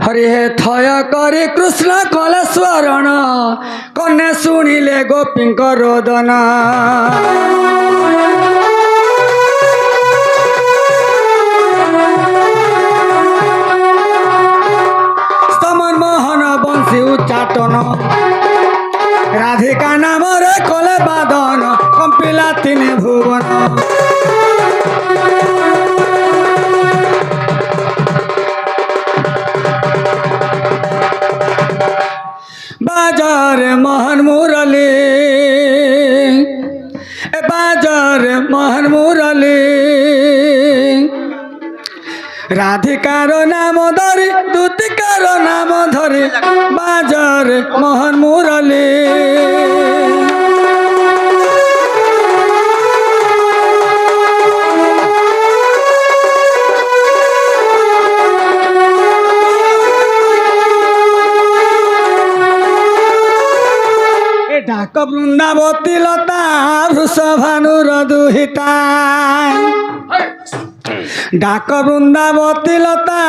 हरि हे थय करे कृष्ण कल स्वरण कन्या शुणिले गोपी रोदन स्तमन मोहन बंशी उच्चाटन राधिका नाम रे कले बादन कंपिला तीन भुवन बाजार मोहन मुरली बाजार मोहन मुरली राधिकार नाम धरी दूतिकार नाम धरी बाजार मोहन मुरली डाक बृंदावती लता वृषभानुर दुहिता डाक बृंदावती लता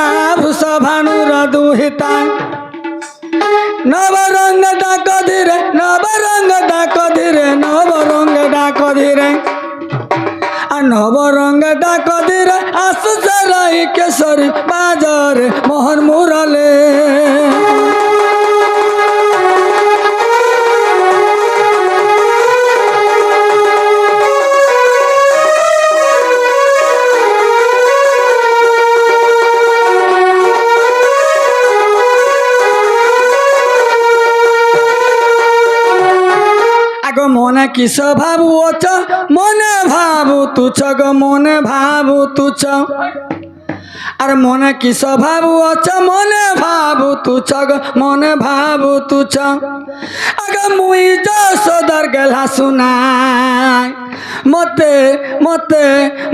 वृषभानुर दुहिता नवरंग डाक धीरे नवरंग डाक धीरे नवरंग डाक धीरे नवरंग डाक धीरे आसु सराई केसरी बाजार मोहन मुरले मने किस भावुच मने भावु तुच्छ गो मने भावु तुच्छ अरे मने किस भावुच मने भावु तुच्छ गो मने भावु तुच्छ अगर मुई जसोदर गेला सुनाय मते मते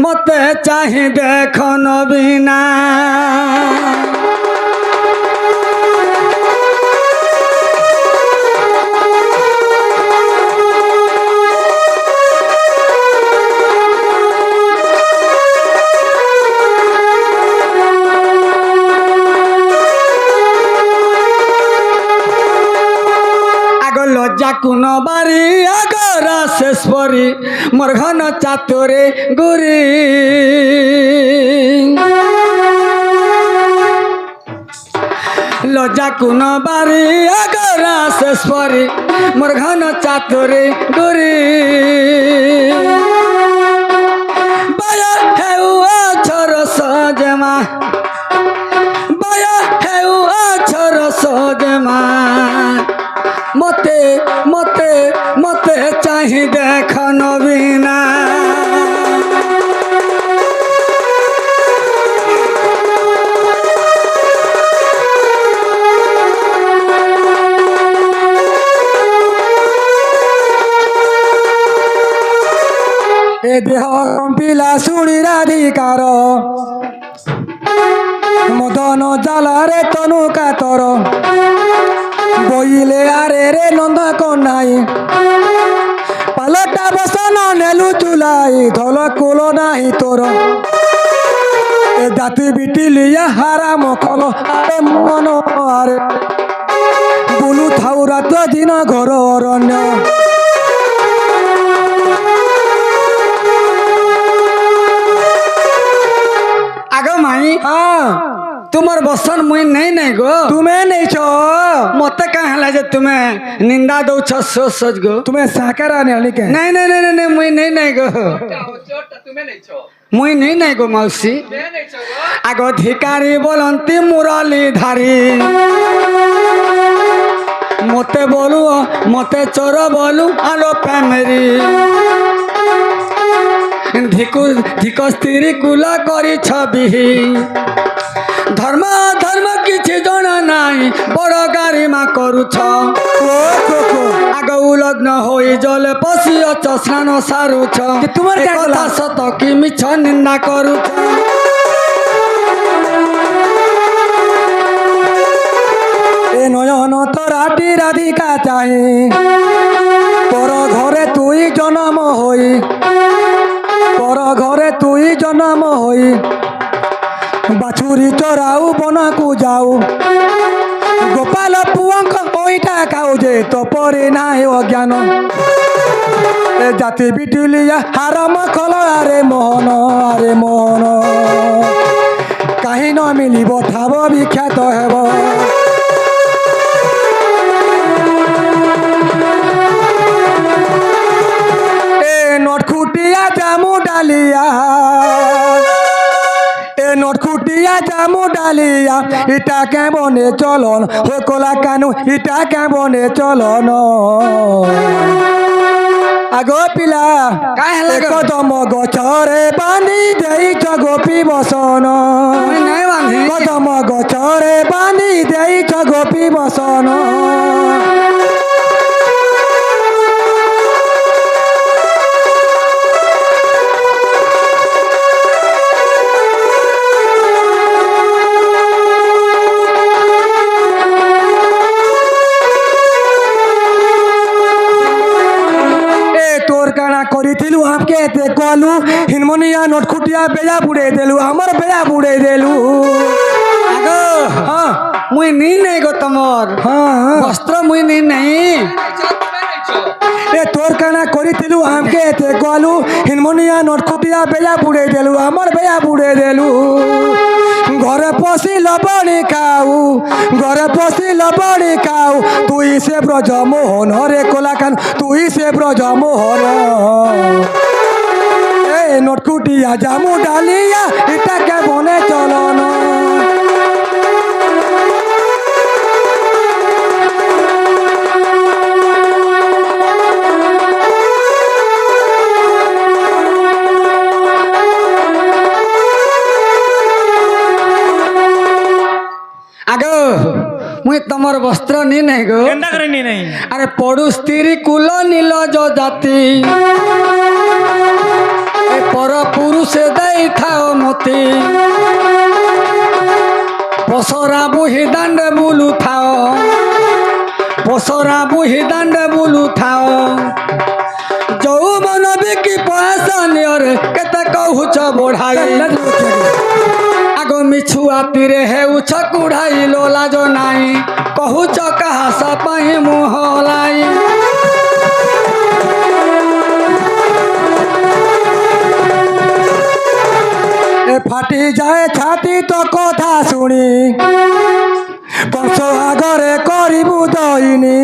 मते चाहे देख नबीना जाकुन बारी आगरा शेष परी मोर घन चातुरे गुरी लज्जा कुन बारी आगरा शेष परी मोर घन चातुरे गुरी बाया हेउ अक्षर सजमा बाया हेउ अक्षर सजमा मते मते मते चाहि देख नबीना ए देह कंपिला शुणी राधिकार मदन जालारे तनु कातर বইলে আরে রে নন্দ কন্যাই পালটা বসন নেলু চুলাই ধল কুল নাই তোর এ জাতি বিটি লিয়া হারা মখল আরে মন আরে বুলু থাউ রাত দিন ঘর অরণ্য আগ মাই तुमर बसन मुई नहीं गो तुम्हें नहीं छो मत कहा जे तुम्हें निंदा दो सो सच गो तुम्हें साकार आने वाली के नहीं नहीं नहीं नहीं मुई नहीं गो मुई नहीं गो मौसी आग धिकारी बोलती मुरली धारी मते बोलू मते चोर बोलू आलो प्रेमेरी धिक स्त्री कुला करी छवि धर्म धर्म किछि जना नाही बड़ गारिमा करुछ आग उलग्न होई जले पशिअछ स्नान सारुछ तुमर कथा सत कि मिछ निंदा करुछ ए नयन तराटी राधिका चाहे पर घरे तुई जन्म होई पर घरे तुई जन्म होई ବାଛୁରୀ ଚରାଉ ବନକୁ ଯାଉ ଗୋପାଳ ପୁଅଙ୍କ ପଇଟା ଖାଉଛେ ତୋପରେ ନାହିଁ ଅଜ୍ଞାନ ଏ ଜାତି ବିଟୁଲିଆ ହାରମ ଖୋଲ ଆରେ ମୋହନ କାହିଁ ନ ମିଳିବ ଠାବ ବିଖ୍ୟାତ ହେବ ଏ ନଟଖୁଟିଆ ଜାମୁ ଡାଲିଆ নটখুটিয়া জামু ডালিয়া ইটা কেমনে চলন হো কলা কানু ইটা কেমনে চলন আগো পিলা কদম গছরে বাঁধি দেইছ গোপী বসন কদম গছরে বাঁধি দেইছ গোপী বসন କରିଥିଲୁ ଆମକେ ଏତେ କଲୁ ହିନମନିଆ ନଟଖୁଟିଆ ବେଜା ବୁଡ଼େଇ ଦେଲୁ ଆମର ବେଜା ବୁଡ଼େଇ ଦେଲୁ ଆଗ ହଁ ମୁଇଁ ନି ନାଇଁ ଗো ତମର ହଁ ବସ୍ତ୍ର ମୁଇଁ ନି ନାଇଁ ଏ তোর কানা କରିଥିଲୁ ଆମକେ ଏତେ କଲୁ ହିନମନିଆ ନଟଖୁଟିଆ ବେଜା ବୁଡ଼େଇ ଦେଲୁ ଆମର ବେଜା ବୁଡ଼େଇ ଦେଲୁ ঘরে পশি লবণী খাও ঘরে পশি লবণী খাও তুই সে ব্রজ মোহন রে কোলাকান তুই সে ব্রজ মোহন এ নটকুটিয়া জামু ডালিয়া এটা কেমনে চলন আগো মুই তোমার বস্ত্র নি নাই গো কেনটা করে নি নাই আরে পড়ু স্ত্রী কুল নীল জাতি এ পর পুরুষে দেই থাও মতি পসরা বুহি দাণ্ডে বুলু থাও পসরা বুহি দাণ্ডে বুলু থাও যৌবন বিকি পয়সা নিয়রে কেতে কহুছ বঢ়াই আগ মিছুয়া তীরে হেউছ কুড়াই লাজ নাই কহুছ কাহাস পাই মুহলাই এ ফাটি যায় ছাতি তো কথা শুনি কংস আগরে করিবু দইনি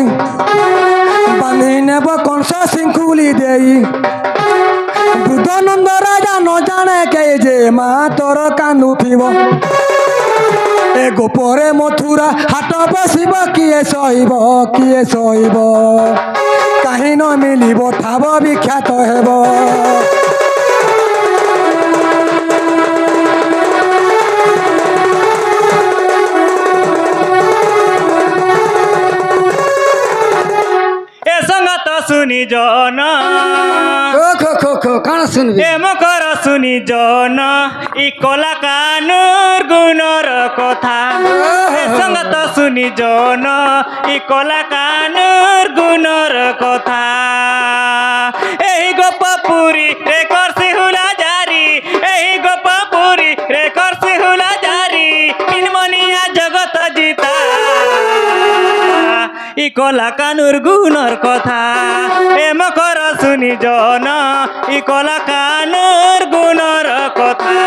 বাঁধি নেব কংস শৃঙ্খুলি দেই বুদ্ধনন্দ রাজা ন জানে কে যে মা তোর কান্দুথিব এ গোপরে মথুরা হাট বসিব কিয়ে সহিব কাহি ন মিলিব ঠাব বিখ্যাত হেব শুনি জন কাণ শুনবি এ মকর শুনি জন ই কলা কানুর গুণর কথা সঙ্গত শুনি জন ই কলা কানুর গুণর কথা এই গোপপুরী রে করছি হুলা জারি এই গোপপুরী রে করছি হুলা জারি হিনমনিয়া জগত জিতা ই কলা কানুর গুণর কথা এ মকর শুনি জন ই কলা কানুর গুণর কথা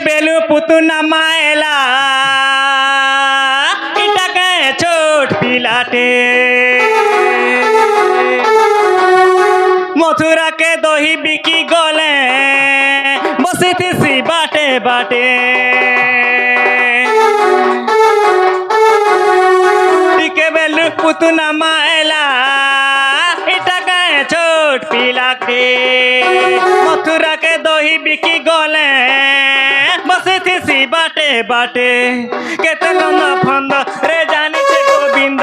বেলু পুতুনা মায়লা ইটাকে ছোট পিলাটে মথুরাকে দহি বিকি গলে বসিথিসি বাটে বাটে টিকে বেলু পুতুনা মায়লা ইটাকে ছোট পিলাটে মথুরাকে দহি বিকি গলে বসিথিসি বাটে বাটে কেতে লম্বা ফন্দ রে জানিছে গোবিন্দ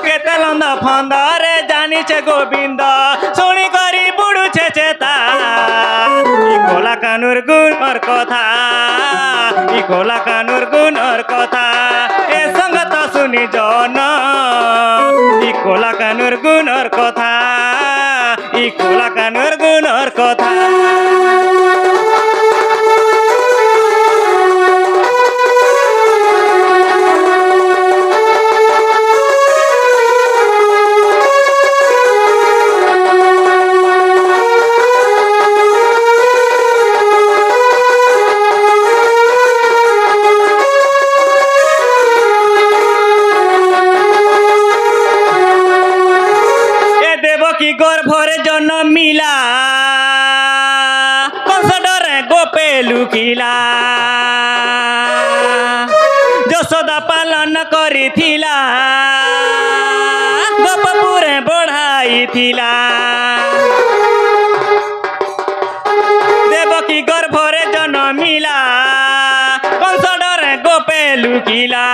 কেতে লম্বা ফন্দ রে জানি କରିଛେ ଗୋବିନ୍ଦ ଶୁଣି କରି ବୁଡୁଛେ ଚେତା ଇ କଲା କାନୁର ଗୁଣର କଥା ଇ କଲା କାନୁର গুণর কথা এ সঙ্গত শুনি জন ই কলা কানুর গুণর কথা ই কলা কানুর গুণর কথা কি গর্ভরে জন্ম মিলা কংসডরে গোপে লুকিলা যশোদা পালন করিথিলা গোপপুরে বড়াইথিলা দেবকী গর্ভরে জন্ম মিলা কংসডরে গোপে লুকিলা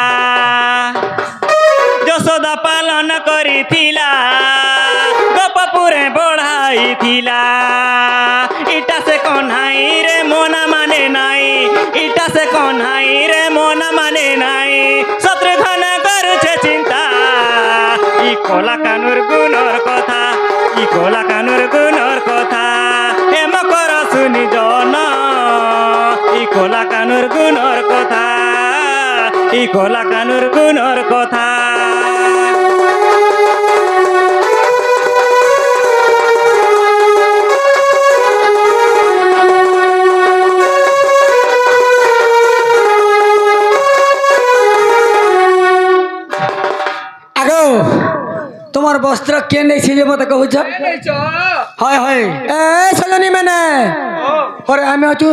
যশোদা পালন করিথিলা গোপপুরে বড়াইথিলা ইটা সে কন্হাই রে মনা মানে নাই ইটা সে কন্হাই রে মনা মানে নাই শত্রুঘ্ন করছে চিন্তা ই কলা কানুর গুণর কথা ই কলা কানুর গুণর কথা এ মকর শুনি জন ই কলা কানুর গুণর কথা ই কলা কানুর গুণর কথা তোমার বস্ত্র কে নেইছে যে মতে কহুছ হয় হয় এ সজনী মানে পরে আমি আছু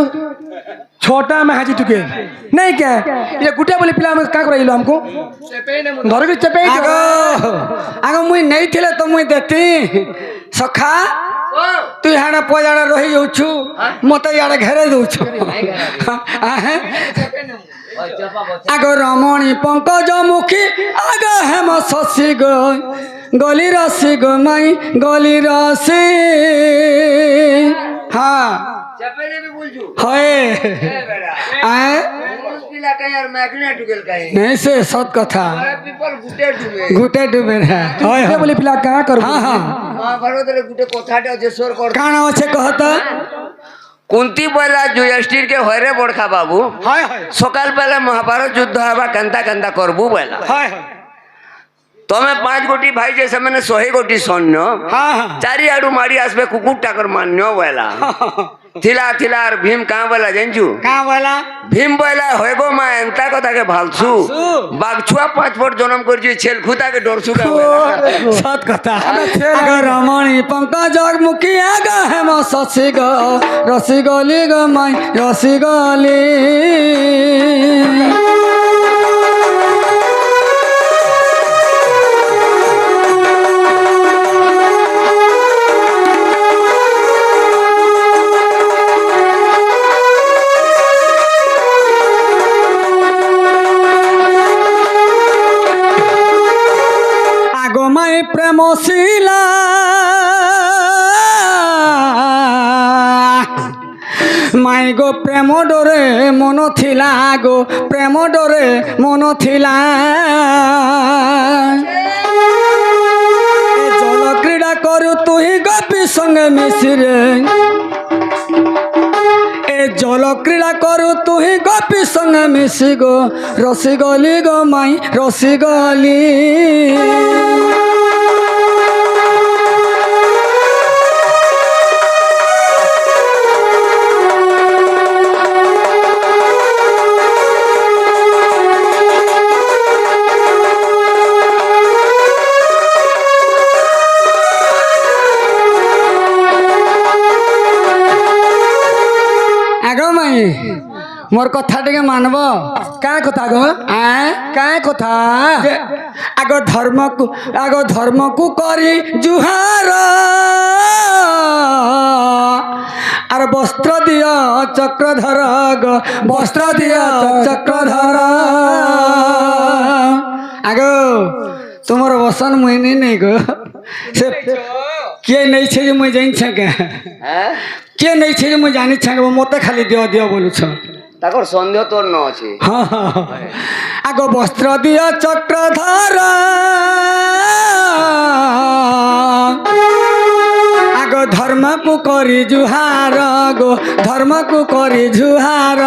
छोटा में हाजी तुके नहीं क्या ये गुटे बोले पिला में का करइलो हमको धर के चपे आगो आगो मुई नहीं थिले तो मुई देती सखा तू हाना पजाड़ा रही जाउछु मते याडे घेरे दउछु आगो रमणी पंकज मुखी आगो हेम शशि गो गली रसी गो माई गली रसी हाँ नहीं से सत कथा गुटे डुबे बोले पिला क्या कर काना अच्छे कहता कुंती बोला जुयष्टिर के हरे बड़खा बाबू सकाल बेला महाभारत युद्ध हवा केंता केंता करबू बोला तमें 5 गोटी भाई जैसे मैंने 100 गोटी सैन्य चारि आड़ू मारी आसबे कुकुर टाकर मान्य बोला थिला थिला और भीम कहाँ बोला जानजू कहाँ बोला भीम बोला होएगो मां एंता कथा के भालसु बागछुआ 5 फुट जन्म कर जी छेल खुदा के डरसु का सत कथा अगर रमणी पंकज मुखी आगा हेम शशि ग रसी गली ग माई रसी गली প্রেম শিলা মাই গো প্রেম ডরে মন থিলা গো প্রেম ডরে মন থিলা জল ক্রীড়া করু তুই গোপী সঙ্গে মিশিরে জল ক্রীড়া করু তুই গোপী সঙ্গে মিশি গো রসি গলি গো মাই রসি গলি मोर कथा टे मानब क्या कथा गो क्या कथा आग धर्म को करी जुहार आर वस्त्र दिया चक्रधर गो वस्त्र दिया चक्रधर आगो तुमर वसन मुहिनी नहीं गो से किए नहीं छे जे मुझे जानी छे হ্যাঁ किए नहीं छे जे मुझे जानी छे मते खाली दियो दियो बोलू छ তাকর সন্দেহ তোর ন আছে हाँ हाँ आगो वस्त्र दिया चक्रधर आगो धर्म को करी जुहार गो धर्म को करी जुहार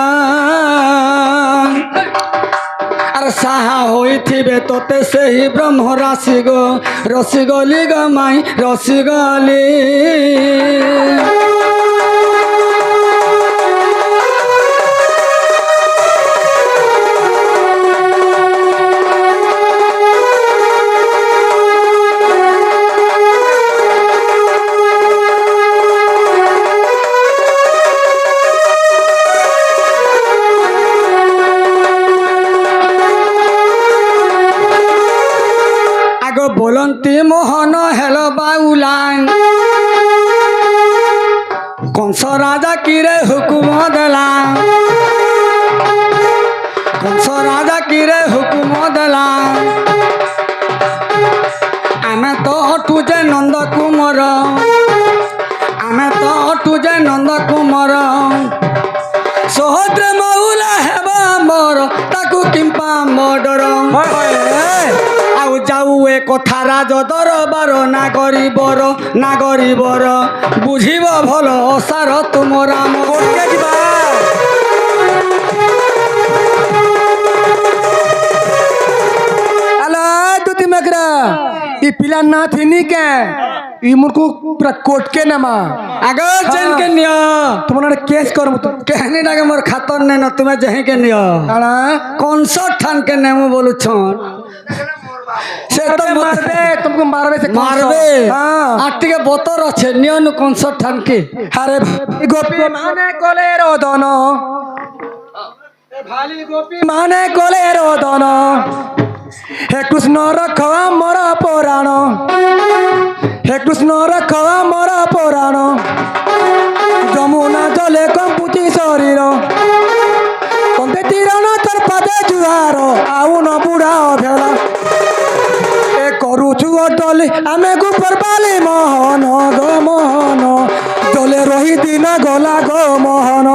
আর সাহা হইথিবে তোতে সেই ব্রহ্ম রাশি গো রসিগলি গো মাই রসিগলি बोलती मोहन हेलो बाउलान कंस राजा किरे हुकुम देला कंस राजा किरे हुकुम देला आमे तो तुझे नंद कुमार आमे तो तुझे नंद कुमार सोहद्र मौला हेबा मोर ताकू किंपा मोडर যাও এ কথা রাজ দরবার না গরিবর বুঝিব ভাল অসার তুমর আমকে যা আলা দুতি মগরা ই পিলা না থিনি কে ই মুরকু পুরা কোট কে নামা আগে চেন কে নিও তোমার কেস করব তো কেহনি নাগে মোর খাতর নে ন তুমি যেহে কে নিও আলা কনসর্ট ঠান কে নেমু বলু ছন সে তো মারবে তুমি মারবে সে মারবে হ্যাঁ আর টিকে বতর আছে নিও নু কনসর্ট ঠান কে আরে গোপী মানে কোলে রোদন ভালি গোপী মানে কোলে রোদন হে কৃষ্ণ রক্ষা মোর পুরাণ হে কৃষ্ণ রক্ষা মোর পুরাণ যমুনা জলে কম্পুচি শরীর কন্তে তীরণ তোর পাদে জুহার আউ ন বুড়া অভেলা এ করুছু অটলি আমি গুপর বালি মোহন গো মোহন জলে রহি দিন গলা গো মোহন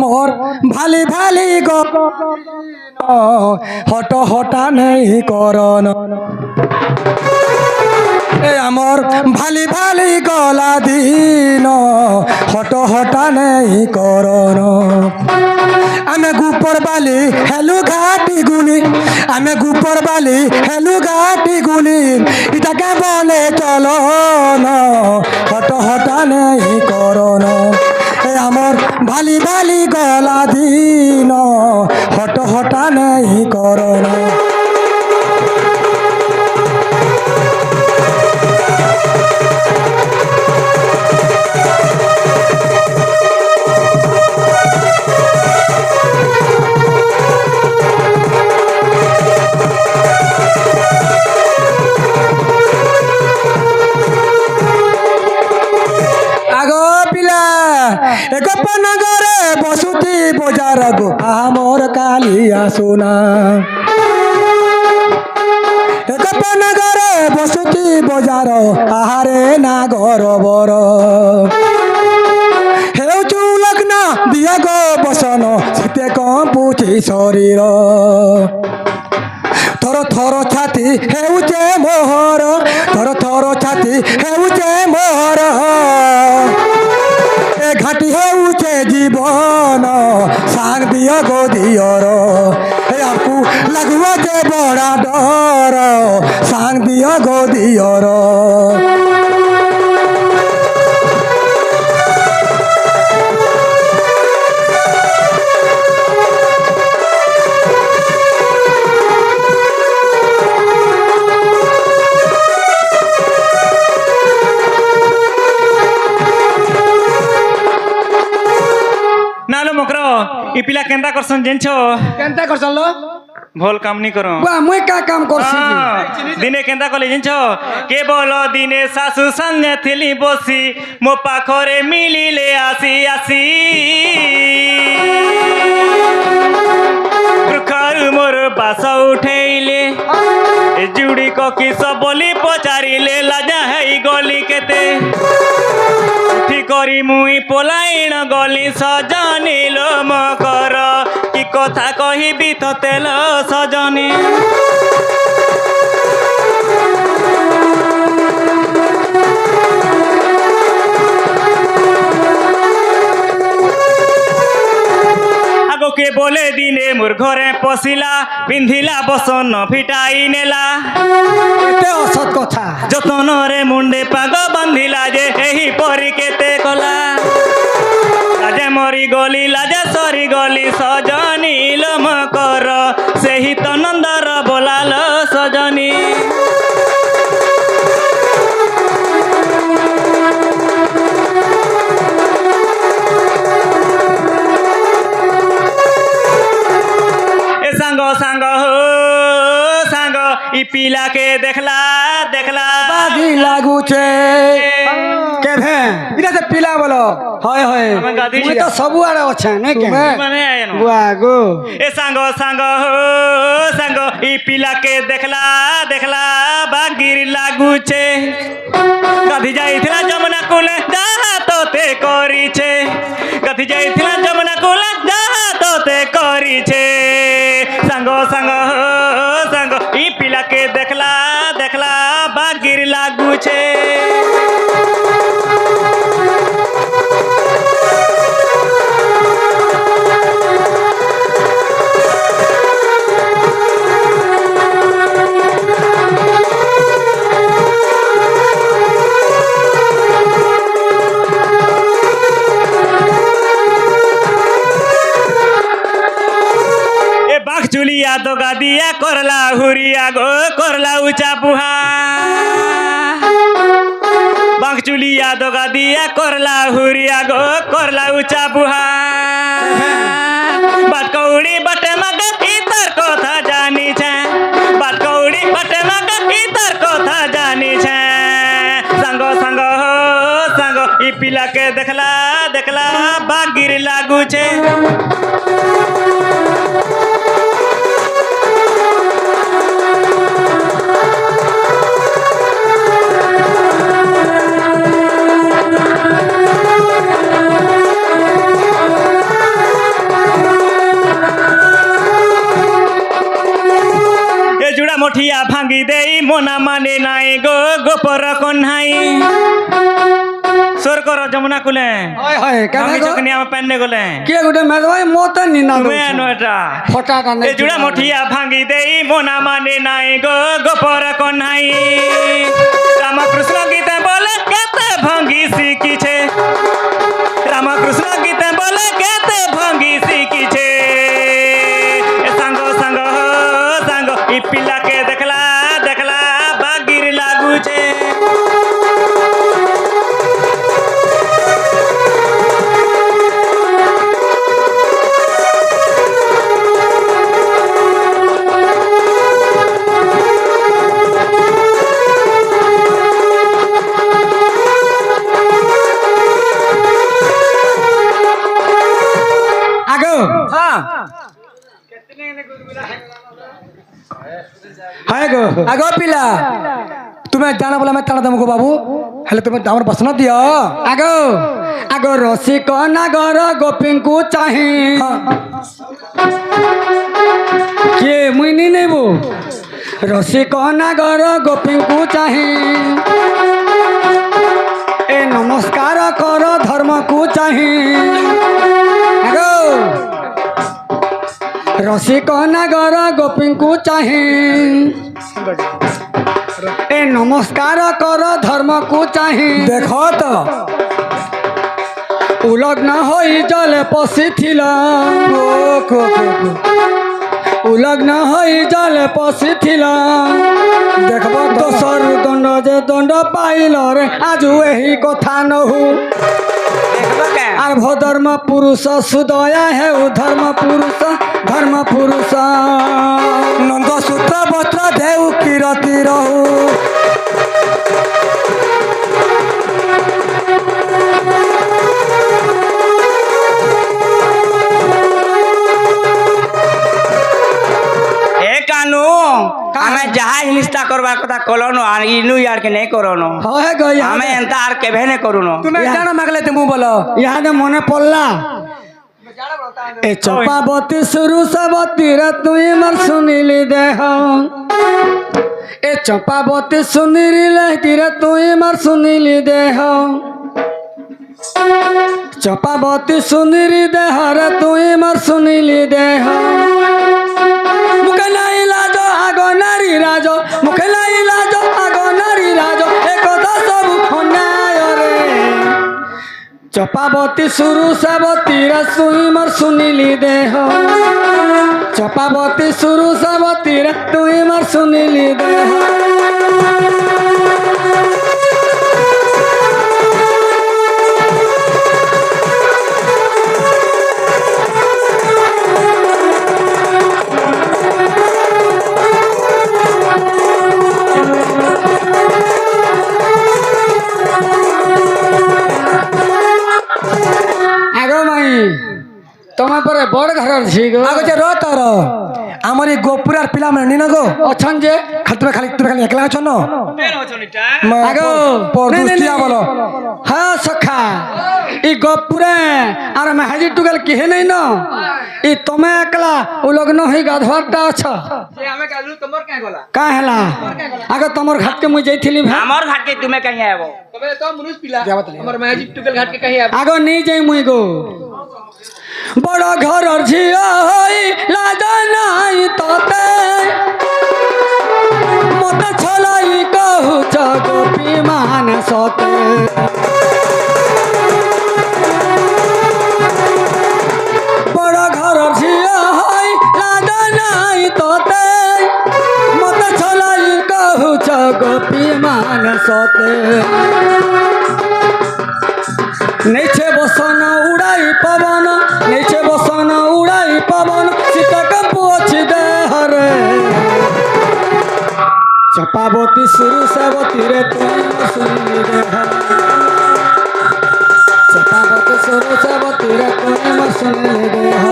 মোর ভালি ভালি গো হট হটা নেই করন এ আমার ভালি ভালি গলা দিন হট হটা নেই করন আমি গুপর বালি হেলু ঘাটি গুলি আমি গুপর বালি হেলু ঘাটি গুলি ইটাকে বলে চলো হট হটা নেই করন আমার ভালি ভালি গলা দিন হট হটা নেই করন গোপনগরে বসুতি বজার গো আমার কালিয়া সোনা গোপনগরে বসুতি বজার আহারে না গরবর হেউচু লগ্ন দিয়ে গো বসন শীতে কম্পুছি শরীর থর থর ছাতি হেউচে মোহর থর থর ছাতি হেউচে মোহর ঘাটি হেউছে জীবন সাং দিয় গো দিয়র আপু লাগুব যে বড়া ডর সাং দিয় গো দিয়র নালো মকর ই পিলা কেনতা করছন জেনছ কেনতা করছন লো ভুল কাম নি করো বুয়া মুই কা কাম করছি কি? দিনে কেন্তা কলে জানিছ কেবল দিনে শাশু সঙ্গে থিলি বসি মো পাখরে মিলিলে আসি আসি বৃক্ষରୁ মোর বাস উঠেইলে জুড়ি কিস বলি পচারিলে লাজা হেই গলি কেতে উঠি করি মুই পলাইণ গলি সজনি লো মকর কি কথা কহিবি তোতে লো সজনি আগকে বলে দিনে মোর ঘরে পশিলা পিন্ধিলা বসন ফিটাই নেলা এতে অসৎ কথা যতনরে মুন্ডে পাগ বান্ধিলা যে ଏହି পরি কেতে কলা লাজে মরি গলি লাজে সরি গলি সজনি লো মকর ସେହି ତ ନନ୍ଦର ବୋଲାଲ ସଜନି ए सांग सांग हो सांग इ पिला के देखला देखला বাজি লাগুছে কেভে এটা তো পিলা বলো হয় হয় আমি গাধি মুই তো সবু আড়ে আছে নাই কে মানে আয়নো বুয়া গো ए सांग सांग हो सांग इ पिला के देखला देखला बागिर लागुचे गाधी जाइथिला जमुना कुले जा तोते करिछे गाधी जाइथिला जमुना कुले जा तोते करिछे सांग सांग हो सांग इ पिला के देखला देखला बागिर लागुचे चुलिया तो गादिया करला हुरिया गो करला ऊंचा पुहा बांक चुलिया तो गादिया करला हुरिया गो करला ऊंचा पुहा बात कौड़ी बटे मग इतर कथा जानी छे बात कौड़ी बटे मग इतर कथा जानी छे संग संग हो संग इ पिला के देखला देखला बागिर लागू छे मोठिया भांगी देई मोना माने नाई गो गोपर कन्हाई सोर करो जमुना कुले হয় হয় কেভে আমি গো যখন আমার পেন্নে গলে কে গুটে মেদবাই মত নিনা তুমি আনো এটা ফটা কানে এ জুড়া মোঠিয়া ভাঙ্গি দেই মোনা মানে নাই গো গোপর কন্হাই রামকৃষ্ণ গীতে বলে কেতে ভাঙ্গি শিখিছে রামকৃষ্ণ গীতে বলে কেতে ভাঙ্গি শিখিছে এ সাঙ্গ সাঙ্গ সাঙ্গ ই পিলাকে দেখলা দেখলা বাগির লাগুছে हाय गो आगो पिला तुम्हें जाना बोला मैं ताना तुमको बाबू हेले तुम्हें दामर बसना दिया आगो आगो रसिक नागर गोपिंकु चाहे के मुइनी नेबो रसिक नागर गोपिंकु चाहे ए नमस्कार कर धर्म को चाहे आगो रसिक नागर गोपिंकु चाहे ए नमस्कार कर धर्म को चाहे देखो तो उलग्न होई जल पशिथिला उलग्न होई जल पशिथिला देखबो तो दोसर दंड जे दंड पाइल रे आज एही कथा नहु आर धर्म पुरुष सुदया है धर्म पुरुष ଯାହା ଜିନିଷଟା କରବାର କଥା କଲନ আর ইনু ইয়ার কে নেই করনো হয় গো আমি এন্তা আর কেভে নে করুনো তুমি জানো মাগলে তুমি বলো ইহাদে মনে পড়লা এ চপাবতী শুরু সবতী রে তুই মার শুনিলি দেহ এ চপাবতী শুনিলি রে তুই মার শুনিলি দেহ চপাবতী শুনিলি দেহ রে তুই মার শুনিলি দেহ মুখে নাই লাজ আগ নারী রাজ মুখে নাই লাজ আগ নারী রাজ এ কথা সব অন্যায় রে চপাবতী শুরু সাবতী রে তুই মার শুনিলি দেহ চপাবতী শুরু সাবতী রে তুই মার শুনিলি দেহ তোমার পরে বড় ঘর ঝি গো আগে যে রতর আমার এই গোপুরার পিলা মানে নিনা গো অছন যে খালি তুমি খালি একলা আছো না আগো পরদুস্তিয়া বলো হ্যাঁ সখা ই গপুরে আর মেহাজি টুগেল কিহে নাই ন ই তুমি একলা ও লগ্ন হই গাধওয়াটা অছ কা হেলা আগে তোমার ঘাটকে মুই যাইছিলি ভাই আমার ঘাটকে তুমি কাই আইবো আগে নেই যাই মুই গো বড় ঘর ঝিয়া হই লাজ নাই ততে মতে ছলাই কহুছ গোপী মান সতে বড় ঘর ঝিয়া হই লাজ নাই ততে মতে ছলাই কহুছ গোপী মান সতে নেছে বসন উড়াই পবন নেছে বসন উড়াই পবন সীতা কাপু অছি দেহরে চপাবতী শুরু সাবতী রে তুই শুনিলি দেহ চপাবতী শুরু সাবতী রে তুই শুনিলি দেহ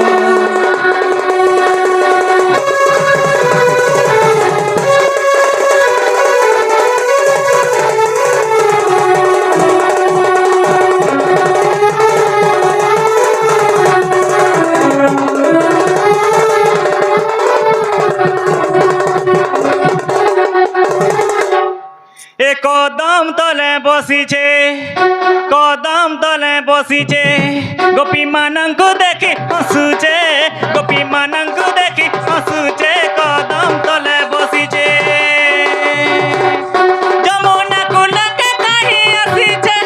কদম তলে বসিছে কদম তলে বসিছে গোপী মানঙ্কু দেখি হসুছে গোপী মানঙ্কু দেখি হসুছে কদম তলে বসিছে যমুনা কুলকে কাহি আসিছে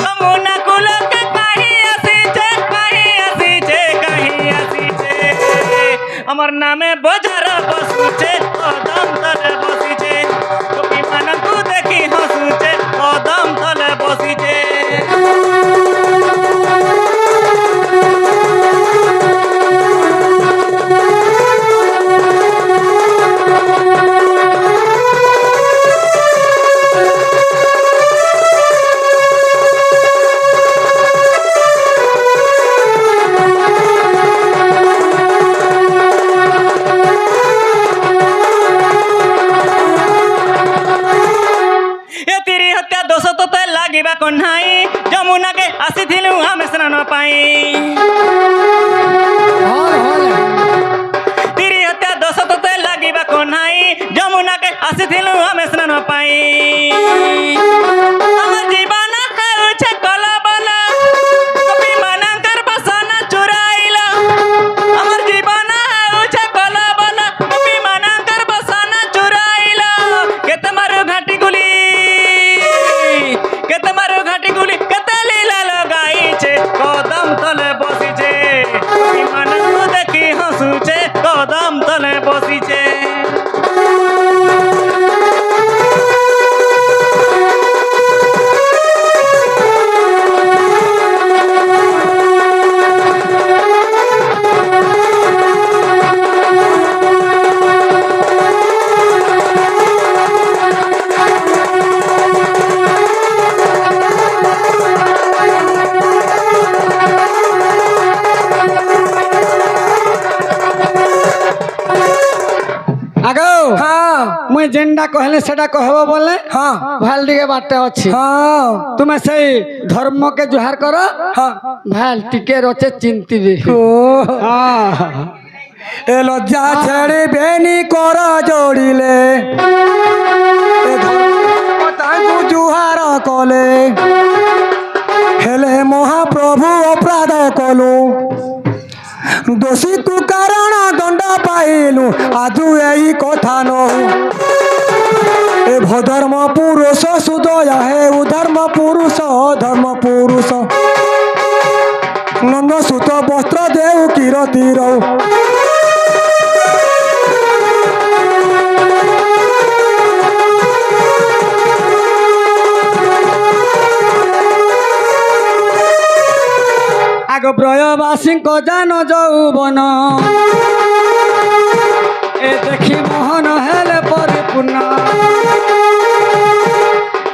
যমুনা কুলকে কাহি আসিছে কাহি আসিছে কাহি আসিছে আমার নামে বজার বসুছে কদম তলে বসিছে গোপী মানঙ্কু দেখি হসুছে কদম তলে বসিছে লাগিবা কন্হাই যমুনাকে আসিছিলু আমি স্নান পাই তিরি হত্যা দোষ তোতে লাগিবা কন্হাই যমুনাকে আসিছিলু আমি স্নান পাই আমার জীবন হেউছে কলবল গোপী মানঙ্কর বসন চুরাইল আমার জীবন হেউছে কলবল গোপী মানঙ্কর বসন চুরাইল কেতে মারু ঘাটি গুলি কেতে মারু ঘাটি গুলি কেতে লীলা লগাইছে কদম তলে বসিছে গোপী মানঙ্কু দেখি হসুছে কদম তলে বসিছে হ্যাঁ মুই যেনটা কহলে সেটা কহব বলে হ্যাঁ ভাল দিকে বাটে ଅଛି হ্যাঁ তুমি সেই ধর্মকে জুহার কর হ্যাঁ ভাল টিকে রচে চিন্তিবি ও হ্যাঁ এ লজ্জা ছাড়িবেনি কর যোড়িলে এ ধর্ম তাଙ୍କୁ জুহার কলে হেলে মহাপ্রভু অপরাধ কলু দোষী তু কারণ দণ্ড পাইলু আজু এই কথা নহু এ ভধর্ম পুরুষ সুদয় হে উধর্ম পুরুষ ধর্ম পুরুষ নন্দ সুত বস্ত্র দেউ কিরতি রৌ আগ ব্রয়বাসীঙ্ক জান যৌবন এ দেখি মোহন হেলে পরিপূর্ণ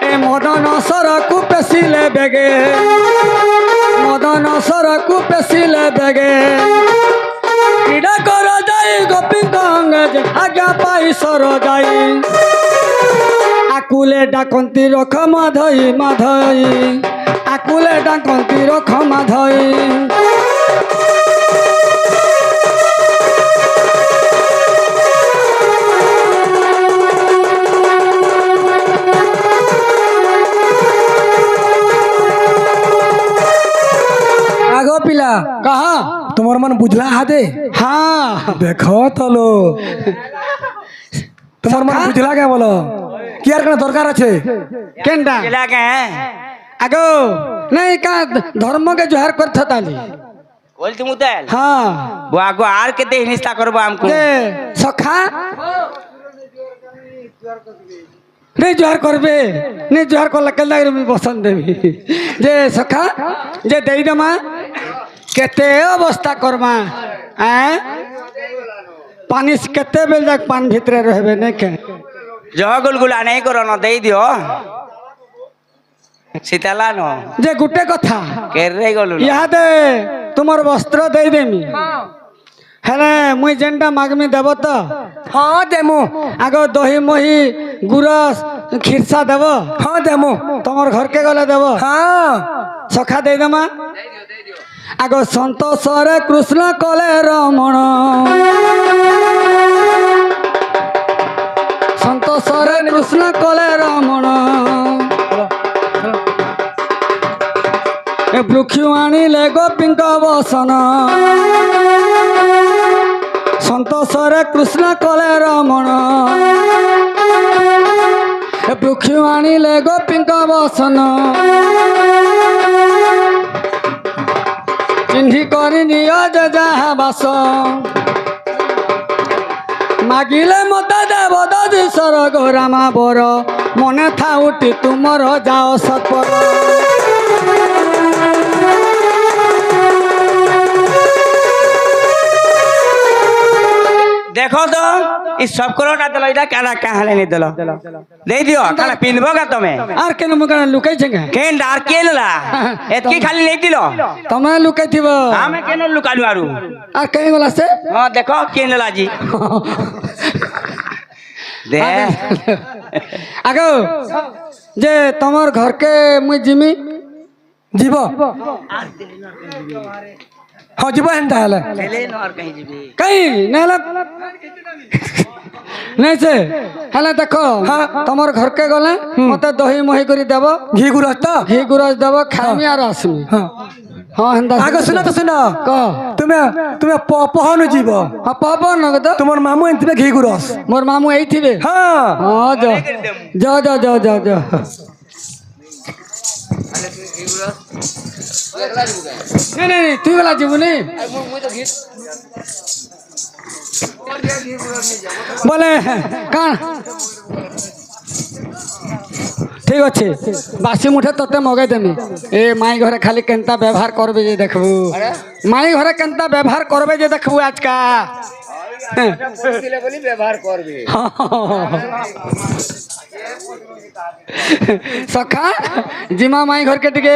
এ মদন সরকু পেশিলে বেগে মদন সরকু পেশিলে বেগে ক্রীড়া কর যাই গোপীঙ্ক অঙ্গে আজ্ঞা পাই সর যাই আকুলে ডাকন্তি রখ মাধই মাধই আকুলে ডাকন্তি রখ মাধই আগো পিলা कहा তোমার মন বুঝলা হাদে हाँ দেখো তলো তোমার মন বুঝলা কে বলো কি আর কেন দরকার আছে केंडा লাগে আগো नहीं का धर्म के जोहार करथ ताली বলছি মুতেল हाँ আগো আর কেতে হিনিস্তা করবো আমকু जे सखा नहीं जोहार करबे नहीं जोहार करला केला मी पसंद देबी जे सखा जे देई दमा केते अवस्था करमा हैं पानी से केते बेल तक पान भीतर रहबे नहीं के जह गुलगुला नहीं करो न दे दियो सीताला न जे गुटे कथा केर रे गलु इहादे तुमर वस्त्र दे देमी हेले मुई जेनटा मागमी देब तो हाँ देमु आगो दही मही गुरस खिरसा देब हाँ देमु तुमर घर के गले देब हाँ सखा दे देमा आगो संतोष रे कृष्ण कले रमण संतोष रे कृष्ण कले रमण ए बृक्षु आनिले गोपींक बसन संतोष रे कृष्ण कले रमण ए बृक्षु आनिले गोपींक बसन चिन्हि करि नियज जहा बास मागिले मत देव दधि सरग रामा बर मने थाउटी तुमर जाओ सत्पर देखो तो इस सब करोटा दलो इदा काना काहले नहीं दलो दे दियो काना पिनबो का तमे आर केन मगन लुकाई छेंगे केन डार केलला एतकी खाली नहीं दिलो तमे लुकाई थिबो आमे केन लुकालु आरु आर केन गला से हां देखो केनला जी दे आगो जे तमर घर के मुई जिमी जीव हाँ जीव हेन्ता हेले ले न और कहीं जीबी कहीं नेला नहीं से हेले देखो हाँ तमर घर के गले मते दही मही करी देबो घी गुरस तो घी गुरस देबो खामी आर आसमी हाँ हाँ हेंदा आगे सुनो तो सुनो कह तुम्हें तुम्हें पहनु जीव हाँ पाबो नगद তোমার মামু এনতিবে ঘি গুরস मोर मामू आई थिबे হ্যাঁ हाँ जा जा जा जा जा नहीं नहीं नहीं तू गला जीवनी बोले कान ठीक अच्छे बासी मुठे तते मगे देमी ए माई घरे खाली केनता व्यवहार करबे जे देखबू माई घरे केनता व्यवहार करबे जे देखबू आज का ব্যবহার করবে सखा जिमा माई घर के टिके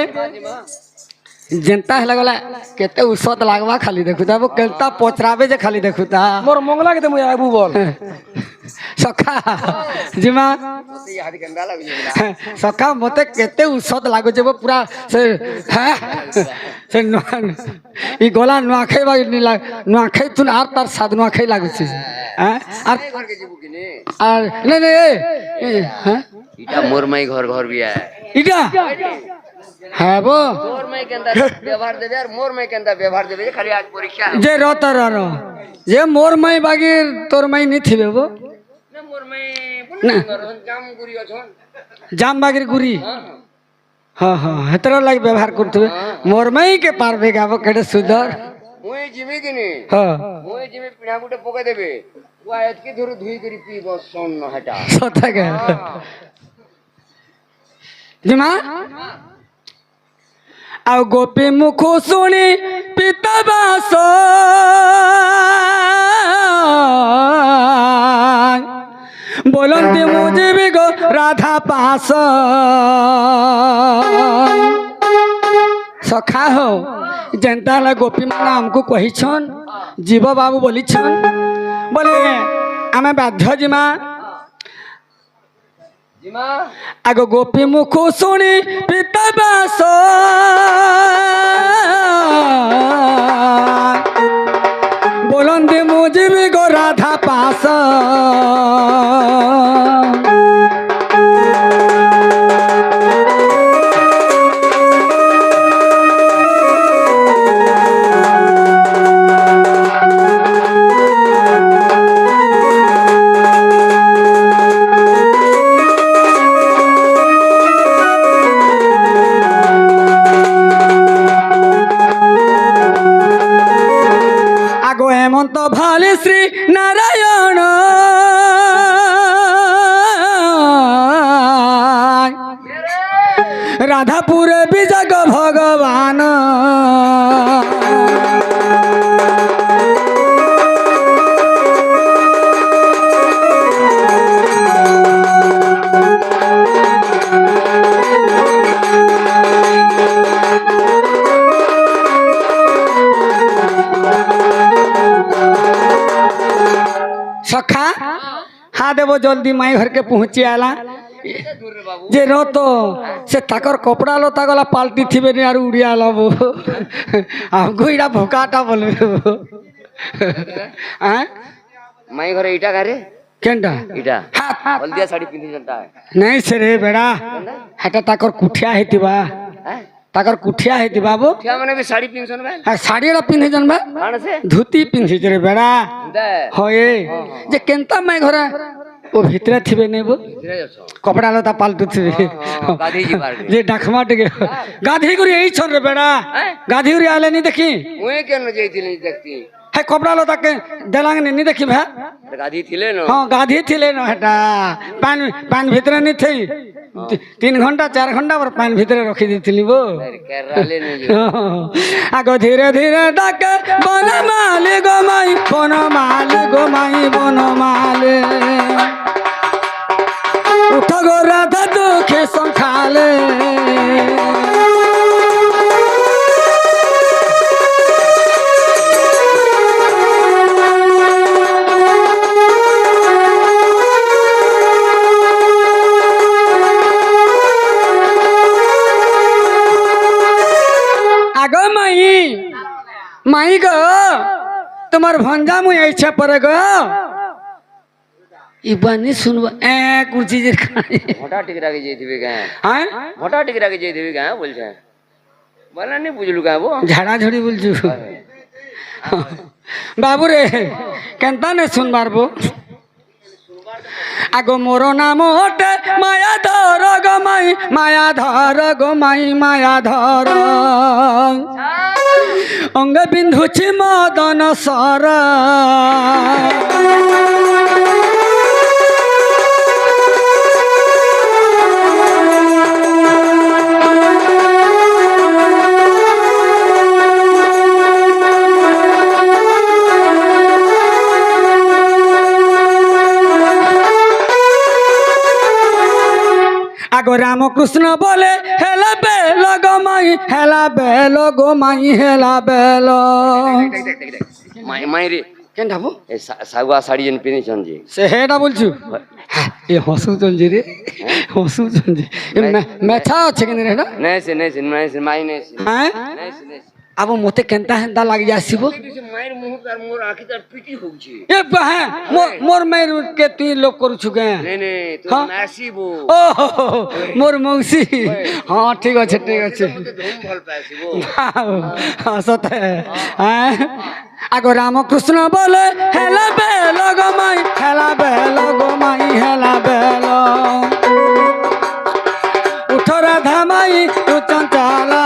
जेंता हेला गला केते उसत लागवा खाली देखुता वो केलता पोचराबे जे खाली देखुता মোর মঙ্গলা কে তুমি আইবু বল ସଖା ଯିମା ସଖା ମତେ କେତେ ଉଷଦ ଲାଗୁଛି ବୋ ପୁରା ସେ ସେ ଇ ଗଲା ନୂଆଖାଇ ନୂଆଖାଇ ତୁ ଆର୍ ତାର ସାତ ନୂଆଖାଇ ଲାଗୁଛି আর नहीं नहीं इटा मोर माई घर घर भी है इटा है वो मोर माई के अंदर व्यवहार देबे यार मोर माई के अंदर व्यवहार देबे खाली आज परीक्षा है जे रोता रो जे मोर माई बागी तोर माई नहीं थिबे वो ना मोर माई जाम गुरी अछन जाम बागी गुरी हां हां हेतरा लाग व्यवहार करथबे मोर माई के पार बेगा वो केडे सुधर मुई जिमी कि नहीं हां मुई जिमी पिणा गुटे पके देबे वो एतकी धुर धुई करी पी बस सोन न हटा सता के जिमा आउ गोपी मुख सुनी पिता बास बोलती मुझे भी गो राधा पास सखा हो जनता ला गोपी माना हमको कही छन जीव बाबू बोली छन बोले आमे बाध्य जिमा जिमा आगो गोपी मुख सुनी पिता बास बोलंदी मुझे भी गो राधा पास हेमंत भाले श्री नारायण राधापुर विजग भगवान सखा हाँ देवो जल्दी माई घर के पहुंची आला जे रो तो से ताकर कपड़ा लो तागला पाल्टी थिबे ने आर उड़िया लबो हमको इडा भोकाटा बोलबे हैं माई घर इटा घरे केंडा इटा हां हल्दिया साड़ी पिंधी जनता है नहीं से रे बेड़ा हटा ताकर कुठिया हेतिबा हैं ताकर कुठिया हेति बाबू क्या माने भी साड़ी पिंधसन बे साड़ी रा पिंधे जन बा कान से धोती पिंधि रे बेड़ा दे होए जे केंता माई घर ओ भितरे थिबे ने वो भितरे जसो कपड़ा लता पाल्टू थिबे गाधी जी बार जे डखमा टे गाधी गुरी यही छोड़ रे बेड़ा गाधी गुरी आले नहीं देखी मुए के न जइतिली देखती है कपड़ा लता के देलांग नहीं देखी भा गाधी थिले न हां गाधी थिले न हटा पान पान भितरे नहीं थी 3 घंटा 4 घंटा पर पान भितरे रखी देथिली वो केरले नहीं आगो धीरे धीरे डाके बन माली गो माई बन माली गो माई बन माले उठ गो राधा दुखे संखाले आगो माई माई गो तुम्हार भंजा मुई ऐछे पर गो ई बानी सुनबा ए कुर्सी जे खाई मोटा टिकरा के जइथिबे का हैं मोटा टिकरा के जइथिबे का बोल छे बोला नहीं बुझलु का वो झाड़ा झड़ी बोलछु बाबू रे केनता ने सुन मारबो आगो मोरो नाम ओटे माया धर गो माई माया धर गो माई माया धर अंग बिंधुछि मदन सर आगो राम कृष्ण बोले हेला बेलो गो माई हेला बेलो गो माई हेला बेलो माई माई रे কেন যাবো এই সাগুয়া শাড়ি যেন পিঁধিছন যে সে হেটা বলছু এ হসুচন যে রে হসুচন যে মেছা আছে কেন রে এটা নেছে মাই নেছে হ্যাঁ আবো মতে কেনতা হেনতা লাগি আসিব মায়ের মুহ তার মোর আঁখি তার পিটি হচ্ছে এ হ্যাঁ মোর মায়ের কে তুই লোক করছু কে নে তো নাসিব ও মোর মৌসি হ্যাঁ ঠিক আছে ধুম ভাল পাইছিব সতে হ্যাঁ আগো রামকৃষ্ণ বলে হেলা বেল গো মাই হেলা বেল গো মাই হেলা বেল উঠ রাধা মাই তু চঞ্চলা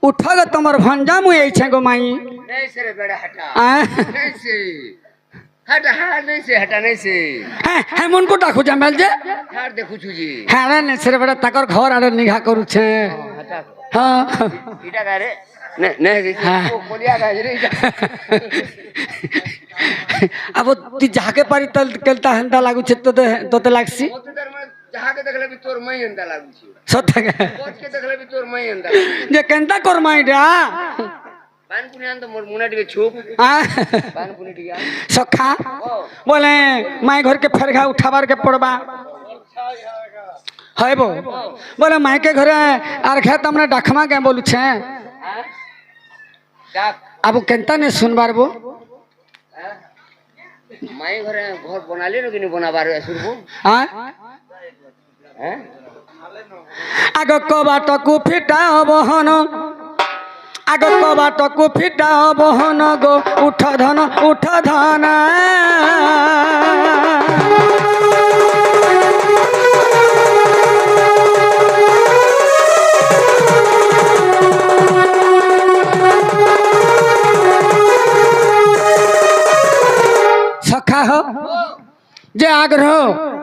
उठ गो तुम्हार भंजा मुई छे गो माई नहीं से रे बेड़ा हटा आ नहीं से हटा नहीं से हटा नहीं से है मन को डाकू जमेल जे हार देखु छु जी हां ने से बेड़ा ताकर घर आड़े निघा करू छे हटा हां इटा गारे नहीं ओ कोलिया गाज रे अब ती जाके पारी तल केलता हंदा लागू छे तो लागसी जाके देखले भी तोर मई हंदा लागू छी सत्य कोच के देखले भी तोर मई हंदा जे केनता कर माइडा पान पुनियान तो मोर मुना टिके छुप पान पुनी टिके सखा बोले माई घर के फेरघा उठाबार के पड़बा है बो बोले माई के घरे आर खे तमने डाखमा के बोलू छे डाक अब केनता ने सुनबार बो माई घरे घर बनाले न किनी बनाबार असुरबो हां हैं आग कबाटकु फिटा बहन आग कबाटकु फिटा बहन गो उठ धन सखा हो जे आग्रह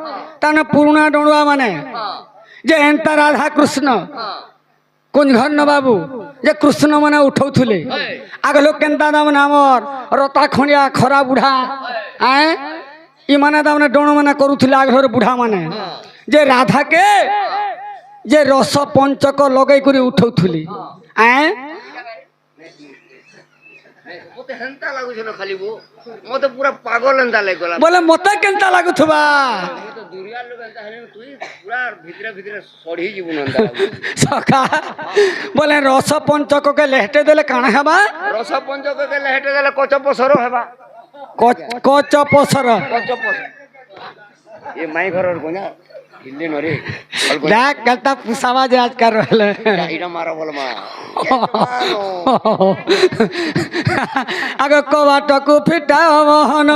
ताने पुरुना डोड़ुआ माने जे एंता राधा कृष्ण कुंज घर न बाबू जे कृष्ण माने उठौथुले आग लोग केनता दाम नामर रता खणिया खरा बुढ़ा आए ई माने दामने डोण माने करूथुले आग घर बुढ़ा माने जे राधा के जे रस पंचक लगै करी उठौथुले आए मोते हंता लागु छ न खाली वो मोते पूरा पागल हंता लागला बोले मते केनता लागुथबा तो दुरिया लोग हंता हने तुई पूरा भीतर सढ़ी जीवन हंता सखा बोले रस पंचक के लेहटे देले काना हेबा रस पंचक के लेहटे देले कच पसरो हेबा कच पसर ये माई घरर कोना हिल्ले नरे देख गलता पुसावा जे आज कर रहले इडा मारा बोल मा आगे कबाटकु फिटा बहन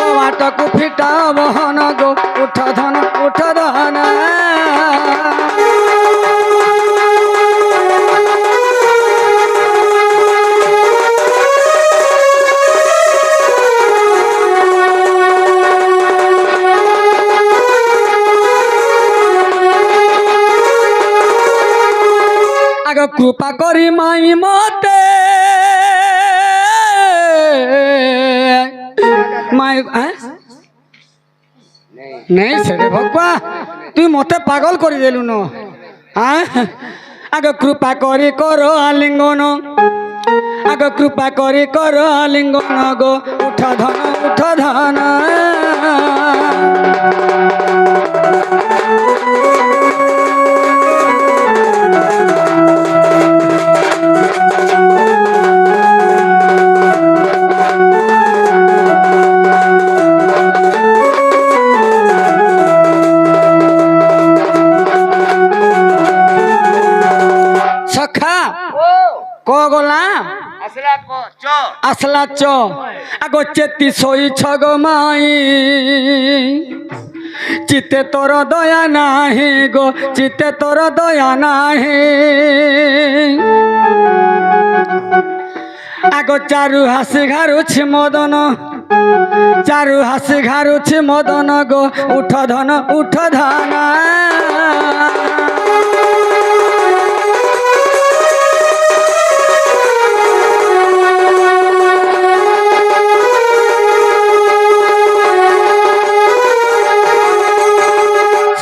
कबाटकु फिटा बहन गो उठ धन आगे कृपा करी माई मते माई नहीं से रे भगवा तू मते पागल करी देलु न आगे कृपा करी कर आलिंगन आगे कृपा करी कर आलिंगन गो उठ धन আসলা চ আগো চেতি সই ছগ মাই চিতে তোর দয়া নাহি গো চিতে তোর দয়া নাহি আগো চারু হাসি ঘারুছি মদন চারু হাসি ঘাড়ুছি মদন গো উঠ ধন উঠ ধন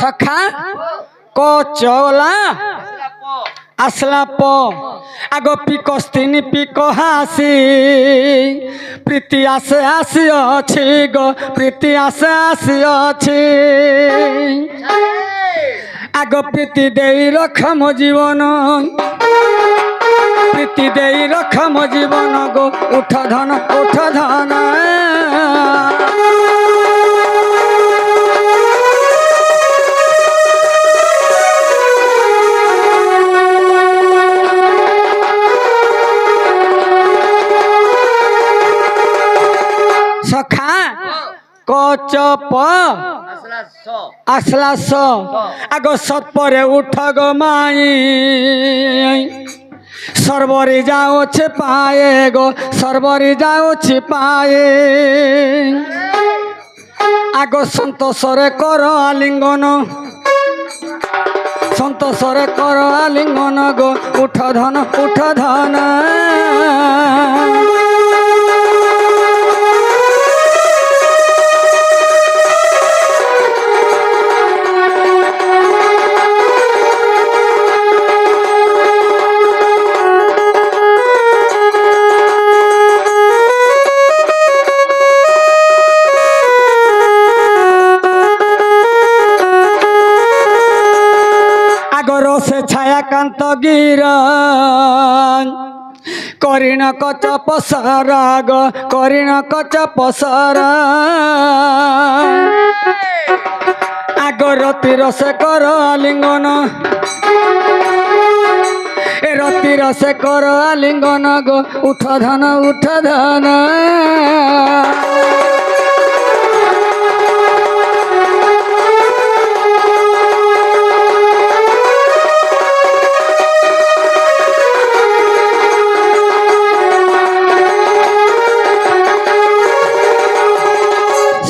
সখা কচলা আসলা প আগ পিকস তিনি পিক হাসি প্রীতি আসে আসি অছি গো প্রীতি আসে আসি অছি আগ প্রীতি দেই রখ মো জীবন প্রীতি দেই রখ মো জীবন গো উঠ ধন উঠ ধন সখা কচপ আসলা স আগ সৎপরে উঠ গো মাই সর্বরে যাওছে পায়ে গো সর্বরে যাওছে পায়ে আগ সন্তোষরে কর আলিঙ্গন সন্তোষরে কর আলিঙ্গন গো উঠ ধন উঠ ধন রসে ছায়াকান্ত গির করিণ কচ পসর গ করিণ কচ পসর আগ রতি রসে কর আলিঙ্গন এ রতি রসে কর আলিঙ্গন গো উঠ ধন উঠ ধন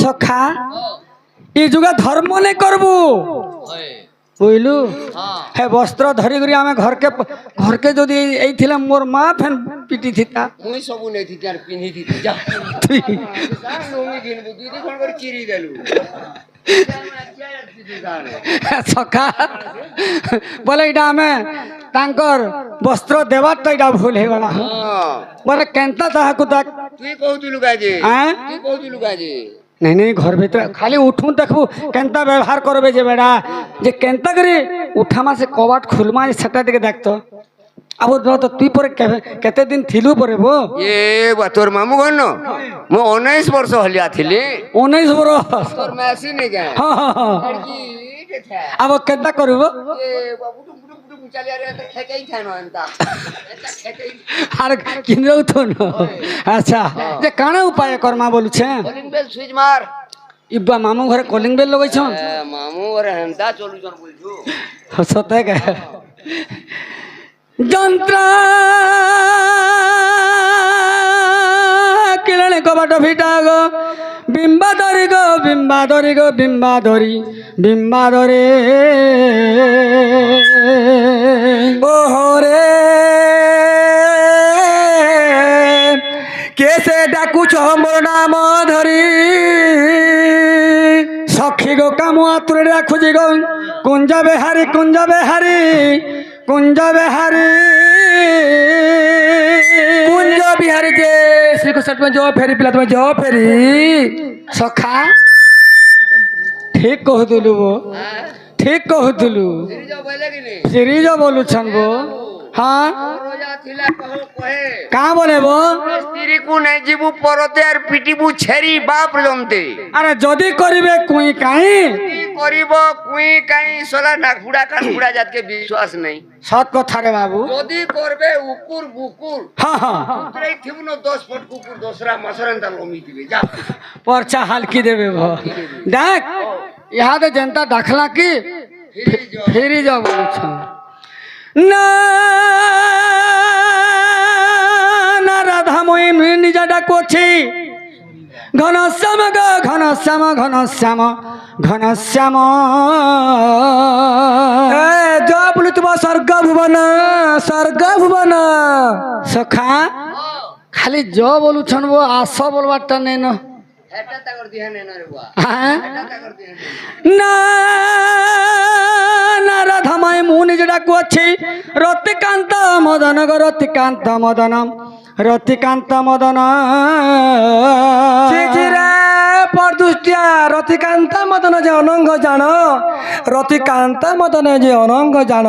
সখা এই যুগে ধর্ম নেই করবু বুঝলু হে বস্ত্র ধরি করি আমি ঘরকে ঘরকে যদি এইছিলে মোর মা ফেন পিটি থিতা মুই সবু নেই থিতি আর পিন্ধি থিতি যা লুঙ্গি কিনবু দুই দিন করে চিরি দেলু সখা বলে এটা আমি তাঙ্কর বস্ত্র দেবার তো এটা ভুল হয়ে গলা বলে কেনতা তাহাকু দেখ তুই কହୁଥିଲୁ কাজে হ্যাঁ তুই কହୁଥିଲୁ কাজে नहीं नहीं घर भीतर खाली उठू देखू केनता व्यवहार करबे जे बेड़ा जे केनता करी उठामा से कबाट खुलमा सेटा दिके देख तो अब तो तुई पर केते दिन थिलु परे बो ए बा तोर मामू घर न मो 19 वर्ष हलिया थिली 19 बरस तोर मैसी नहीं गए हां हां हां लड़की के था अब केनता करबो ए बाबू टुम चलिया रे त ठेकई थानो अंता एता ठेकई आर किनरौ तो न अच्छा जे काना उपाय करमा बोलु छे कलिंग बेल स्विच मार इब्बा मामू घरे कॉलिंग बेल लगै छन मामू घर हंदा चलु जन बोलछु सते के যন্ত্র কিরণে কবাট ভিটা গো বিম্বাধরি গো বিম্বাধরি গো বিম্বাধরি বিম্বাধরে ওহরে কেসে ডাকুছ মোর নাম ধরি সখী গো কাম আতুরে রাখুজি গো কুঞ্জ বেহারি কুঞ্জ বেহারি কুঞ্জ বেহারি কুঞ্জ বিহারি যে শ্রীকৃষ্ণ তুমি যাও ফেরি পিলা তুমি যাও ফেরি সখা ঠিক কহুলু বো ঠিক কহুলু फिर जो बोले कि नहीं সিরিজ বলুছন বো हाँ रोजा थिला कहो कहे कहाँ बोले वो स्त्री को नहीं जीबू परते और पिटिबू छेरी बाप जमते अरे जदि करिबे कुई काई की करिब कुई काई सोला नागुड़ा कानगुड़ा जात के विश्वास नहीं सत कथा रे बाबू जदि करबे उकुर बुकुर हाँ हाँ उतरे थिबनो 10 फट कुकुर दूसरा मसरन ता लोमी दिबे जा पर्चा हल्की देवे भो देख यहाँ तो जनता दाखला की फिर जो फेरी जाओ बोलुछन ना ना राधा मोई নিজা ডাকছি ঘনশ্যাম গো ঘনশ্যাম ঘনশ্যাম ঘনশ্যাম এ জ বুলুতুব স্বর্গ ভুবন স্বর্গ ভুবন সখা খালি জ বলুছন বো আস বলবারটা নেই ন হ্যাঁ? না না রাধামাই ମୁଁ ନିଜେ ଡାକୁଅଛି ରତିକାନ୍ତ ମଦନ ଗୋ ରତିକାନ୍ତ ମଦନ ରତିକାନ୍ତ ମଦନ চিচিরে পরদুষ্টিয়া রতিকান্ত মদন যে অনঙ্গ জান রতিকান্ত মদন যে অনঙ্গ জান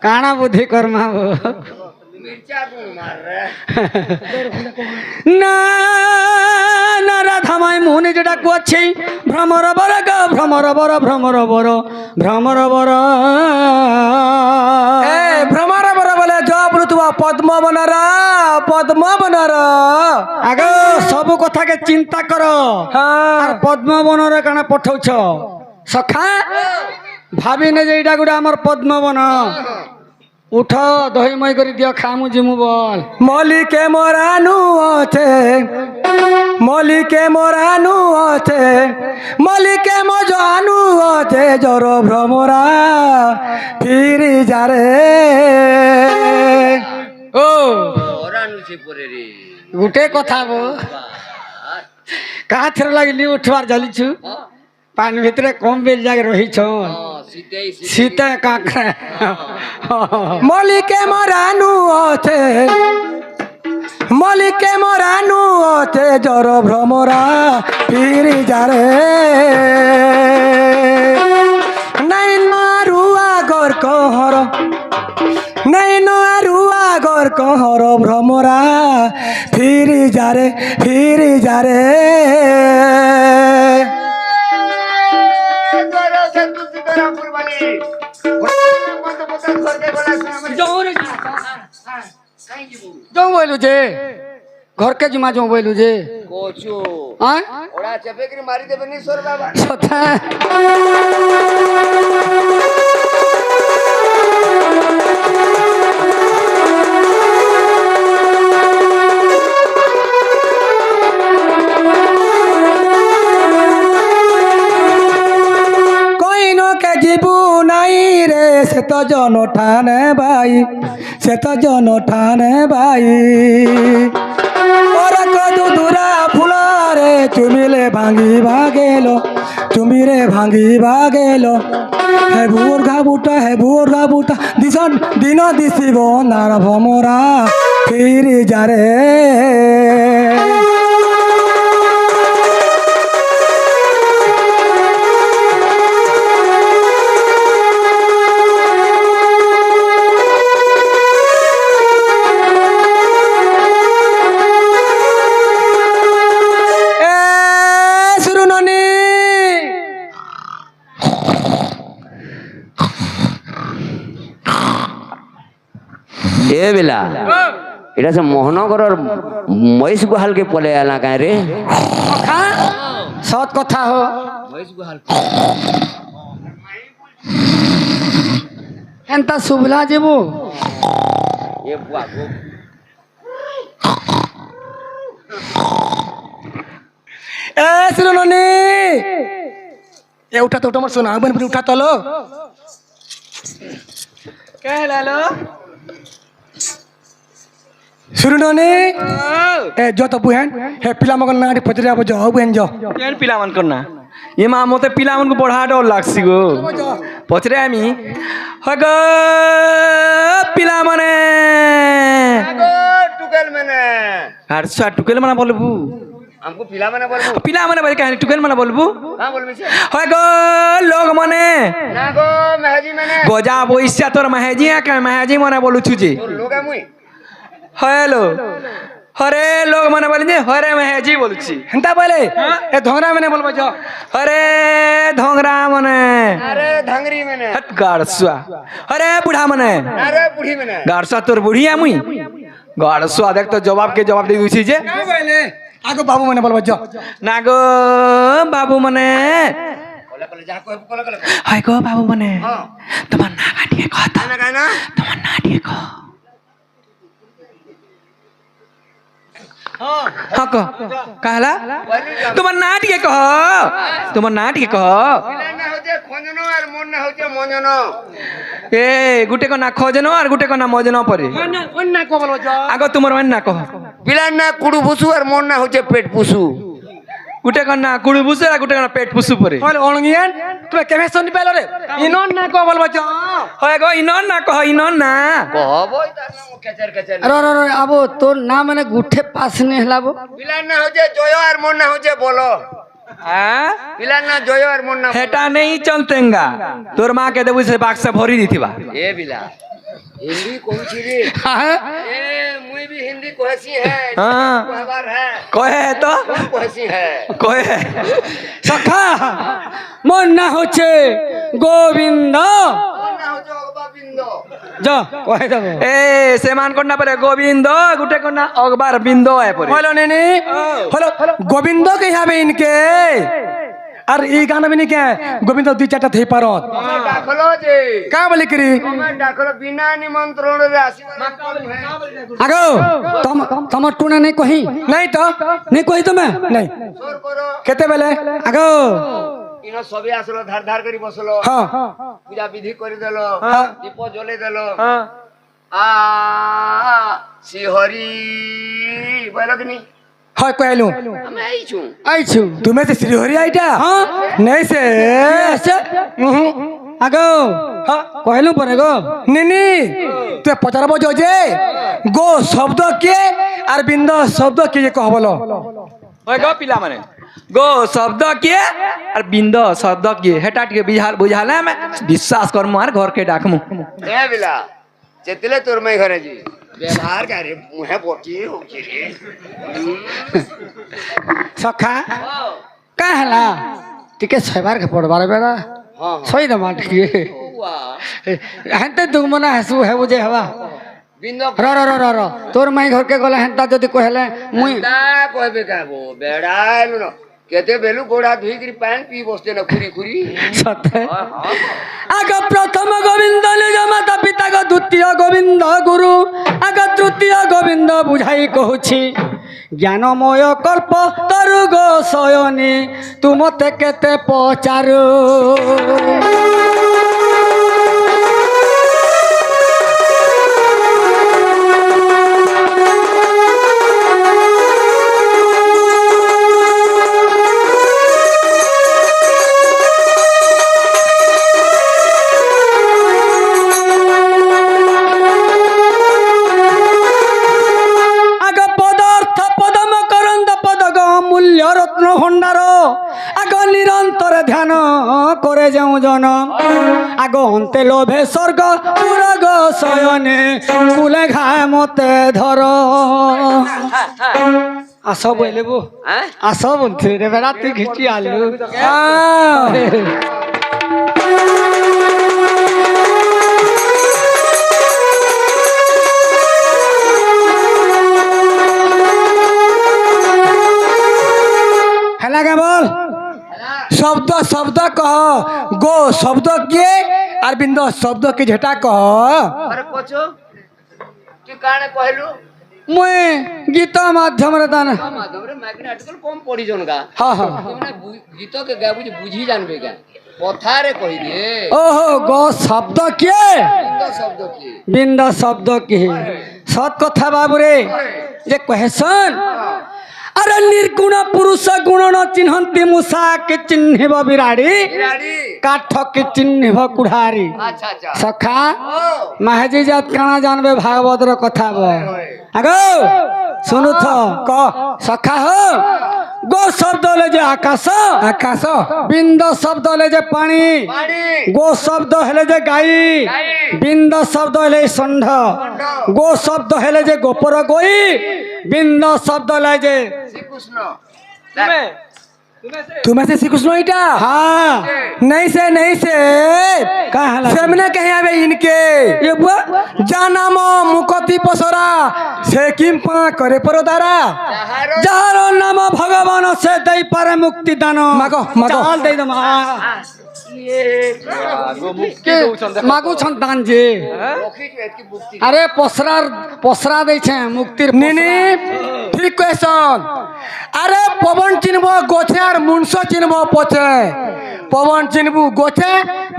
କାଣା ବୁଦ୍ଧି କର୍ମା ବୋ ନା ନା ରାଧାମାଇ ମୁଁ ନିଜେ ଡାକୁଅଛି ଭ୍ରମର ବର ଗ ଭ୍ରମର ବର ଭ୍ରମର ବର ଭ୍ରମର ବର এ ভ্রমর বর বলে জ বুলুতুব পদ্মবনর পদ্মবনর আগ ସବୁ କଥାକେ ଚିନ୍ତା କର হ্যাঁ আর ପଦ୍ମବନରେ କାଣା ପଠଉଛ ସଖା ଭାବିନେ ଯେ ଏଇଟା ଗୋଟେ ଆମର ପଦ୍ମବନ ଉଠ ଦହି ମଇ କରି ଦିଅ ଖାମୁ ଯିମୁ ବଲ মলিকে মোরানু আছে মলিকে মোরানু আছে মলিকে মজানু আছে জর ভ্রমরা ফিরি যারে ଓ ଗୋଟେ କଥା ବୋ କାହା ଥର ଲାଗିଲି ଉଠବାର ଚାଲିଛୁ ପାଣି ଭିତରେ କମ ବେଲ ଜାଗା ରହିଛ ଶୀତ କାକରା মলিকে মোরানু আছে মলিকে মোরানু আছে জর ভ্রমরা ফিরি যারে নাই নারু আগর কহর নাই নারু আগর কহর ভ্রমরা ফিরি যারে ফিরি যারে ଯୋଉ ବୋଇଲୁ ଯେ ଘରକେ ଜିମା ଯୋଉ ବୋଇଲୁ ଯେ ଆଁ? ସଥା কইনকে ଯିବୁ ନାଇଁ ରେ ସେ ତ ଜନ ଠାନେ ଭାଇ ସେ ତ ଜନ ଠାନେ ଭାଇ ওরা কদু দুরা ফুলারে চুমিলে ভাঙিবা গেল চুমিরে ভাঙিবা গেল হে ভোর ঘাবুটা দিশন দিন দিশিব নার ভমরা ফিরি যারে এ বেলা এটা সে মোহনগরর মহিষ গুহালকে পলে আলা কায় রে ସଖା ସତ କଥା ହୋ ଏନ୍ତା ଶୁଭିଲା ଯିବୁ এ শিরোননি এ উঠা তো উঠা আমার সোনা বন উঠা তলো কে লালো শিরোননি এ যত বুহেন হে পিলা মগন নাটি পচরে আবো যাও বুহেন যাও কেন পিলামানকর না এ মা মতে পিলামানকু বড়া ডর লাগছি গো পচরে আমি হয় গো পিলামানে টুকেল মানে আর সা টুকেল মানা বলবু हमको पिला मने बोलबो পিলামানে বলে কাহিনী টুকেল মানা বলবু हां बोलबे छे হয় গো লোক মানে ना गो महजी मने গজা বইসা তোর মাহেজি একা মাহেজি মনে বলুছু যে तो लोगा मुई হ্যালো হরে লোক মানে বলি যে হরে মাহেজি বলছি হেন্তা বলে এ ধরা মানে বলবো যাও হরে ধংরা মানে अरे धंगरी मने হট গাড়সুয়া হরে বুড়া মানে अरे बूढ़ी मने গাড়সুয়া তোর বুড়িয়া মুই গাড়সুয়া দেখ তো জবাব কে জবাব দিয়ে দিছি যে বলে আগো বাবু মানে বলবো যাও না গো বাবু মানে कोले कोले जा कोले कोले হয় গো বাবু মানে हां তোমার না কাটিয়ে কথা ना कहना তোমার না দিয়ে কো हाँ कह कहला তোমার না টিকে কহ তোমার না টিকে কহ এ গুটে কনা খোজন আর গুটে কনা মজন পরে আগ তোমার মানে না কহ পিলার না কুড়ু পুষু আর মোর না হচ্ছে পেট পুষু গুটে কনা কুড়ু বুসে আর গুটে কনা পেট পুসু পরে বলে অনগিয়ান তুমি কেমে শুনি পেলো রে ইনন না কো বলবা চ হয় গো ইনন না কহ ইনন না কহবই তার নাম কেচার কেচার अरे आबो तोर नाम मैंने गुठे पास नहीं हलाबो পিলার না হচ্ছে জয় আর মোর না হচ্ছে বলো হ্যাঁ পিলার না জয় আর মোর না হেটা নেই চলতেঙ্গা তোর মা কে দেবু সে বাক্সে ভরি দিথিবা এ বিলা हिंदी कौन सी रे ए मुई भी हिंदी कहसी है हाँ। खबर है কহে তো कहसी है কহে सखा मन ना होचे गोविंद ना हो जो गोविंद जा कहे देबो এ সেমান কন্যা পরে গোবিন্দ গুটে কন্যা অগবার বিন্দ আয় পরে বলো নেনি হলো গোবিন্দ কে হবে ইনকে আর এই গান বিনি কে গোবিন্দ দুই চারটা থই পারত ডাকলো যে কা বলি করি তুমি ডাকলো বিনা নিমন্ত্রণ রে আসিবা आगो तम टूना नहीं कही নাই তো नहीं कही तुम्हें নাই जोर करो কেতে বেলে आगो ইনো সবে আসলো ধার ধার করি বসলো হ্যাঁ পূজা বিধি করে দিলো দীপ জ্বলে দিলো হ্যাঁ আ শ্রী হরি বলো কি নি হয় কইলু আমি আইছু आइछु তুমি সে শ্রী হরি আইটা हाँ নাই সে ऐसे आगो হ্যাঁ कहलू परे गो নিনি তুই পচারব যে গো শব্দ কে আর বিন্দ শব্দ কে কহ বলো হয় গো পিলা মানে গো শব্দ কিয়ে আর বিন্দ শব্দ কিয়ে হেটা টিকে বুঝালে আমি বিশ্বাস করমু আর ঘর কে ডাকমু এ বিলা চেতলে তোর মাই ঘরে জি ব্যবহার করে মুহে পটি হচ্ছে রে सखा कहला टिके छबार के पड़बार बेड़ा हां सही द माट के वाह हंते दुगमना हसु है बुझे हवा बिंदो र तोर माई घर के गले हंता जदी कहले मुई दा कहबे काबो बेड़ाइल न केते बेलु गोड़ा धुई करी पैन पी बसते न खुरी खुरी सते हां हां आग प्रथम गोविंद निज माता पिता को द्वितीय गोविंद गुरु आग तृतीय गोविंद बुझाई कहूछि ज्ञानमय कल्प तरु गो शयनी तुमते केते पचारु आग पदार्थ पदम करंद पदग मूल्य रत्न भंडार आग निरंतर ध्यान करे जाऊं जन आग अंते लोभे स्वर्ग पुरग शयने कुले घाय मते धर आस बोले बो हैं आस बोलते रे बेड़ा तू खिची आलू हेला के बोल শব্দ শব্দ কহ গো শব্দ কে আর বিন্দ শব্দ কে যেটা কহ अरे कोचो तू काने कहलु मुई गीत माध्यम रे दान माधव रे मैगने आर्टिकल कम पड़ी जनगा हाँ हाँ तुमने गीत के गा बुझी जानबे का कथारे कहि दे ओहो गो शब्द के बिंदो शब्द की बिंद शब्द के सत कथा बाबू रे जे कहसन अरे निर्गुण पुरुष गुण न चिन्हंती मूषा के चिन्हिब बिराड़ी बिराड़ी काठ के चिन्हिब कुढ़ारी अच्छा अच्छा सखा ओ महाजी जात काना जानबे भागवत रो कथा बो आगो सुनु थो क सखा हो गो शब्द ले जे आकाश আকাশ बिंद शब्द ले जे पानी पानी गो शब्द हेले जे गाई बिंद शब्द हेले षंढ गो शब्द हेले जे गोपर गोई बिंद शब्द ले जे श्री कृष्ण তুমি तुम्हें से श्री कृष्ण इटा हाँ नहीं से का हला सेमने कहे आवे इनके ये बुआ জানাম মুকতি পসরা সে কিম্পা করে পরদারা যাহার নাম ভগবান সে দেই পারে মুক্তি দান মাগো, মাগো। চাল দেই দম মাগু সন্তান যে আরে পসরা দেইছে মুক্তির নিনি ঠিক কইছন আরে পবন চিনব গোছে আর মুনস চিনব পছে পবন চিনবু গোছে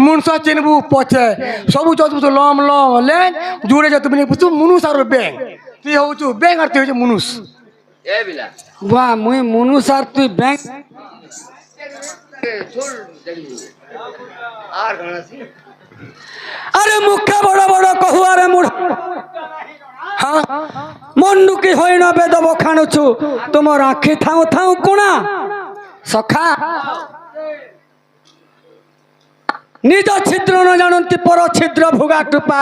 মুনস চিনবু পছে সবু যত লম লম লে জুড়ে যত তুমি বুঝু মুনুস আর বেং তুই হউছু বেং আর তুই হউছু মুনুস এ বিলা বুয়া মুই মনুষ আর তুই ব্যাংক আর গণাসি আরে মুখে বড় বড় কহু আরে মুড় হ্যাঁ মন্ডুকি হইন বেদব খাণুছু তোমার আখি থাউ থাউ কোণা সখা নিজ ছিদ্র ন জানন্তি পর ছিদ্র ভোগা কৃপা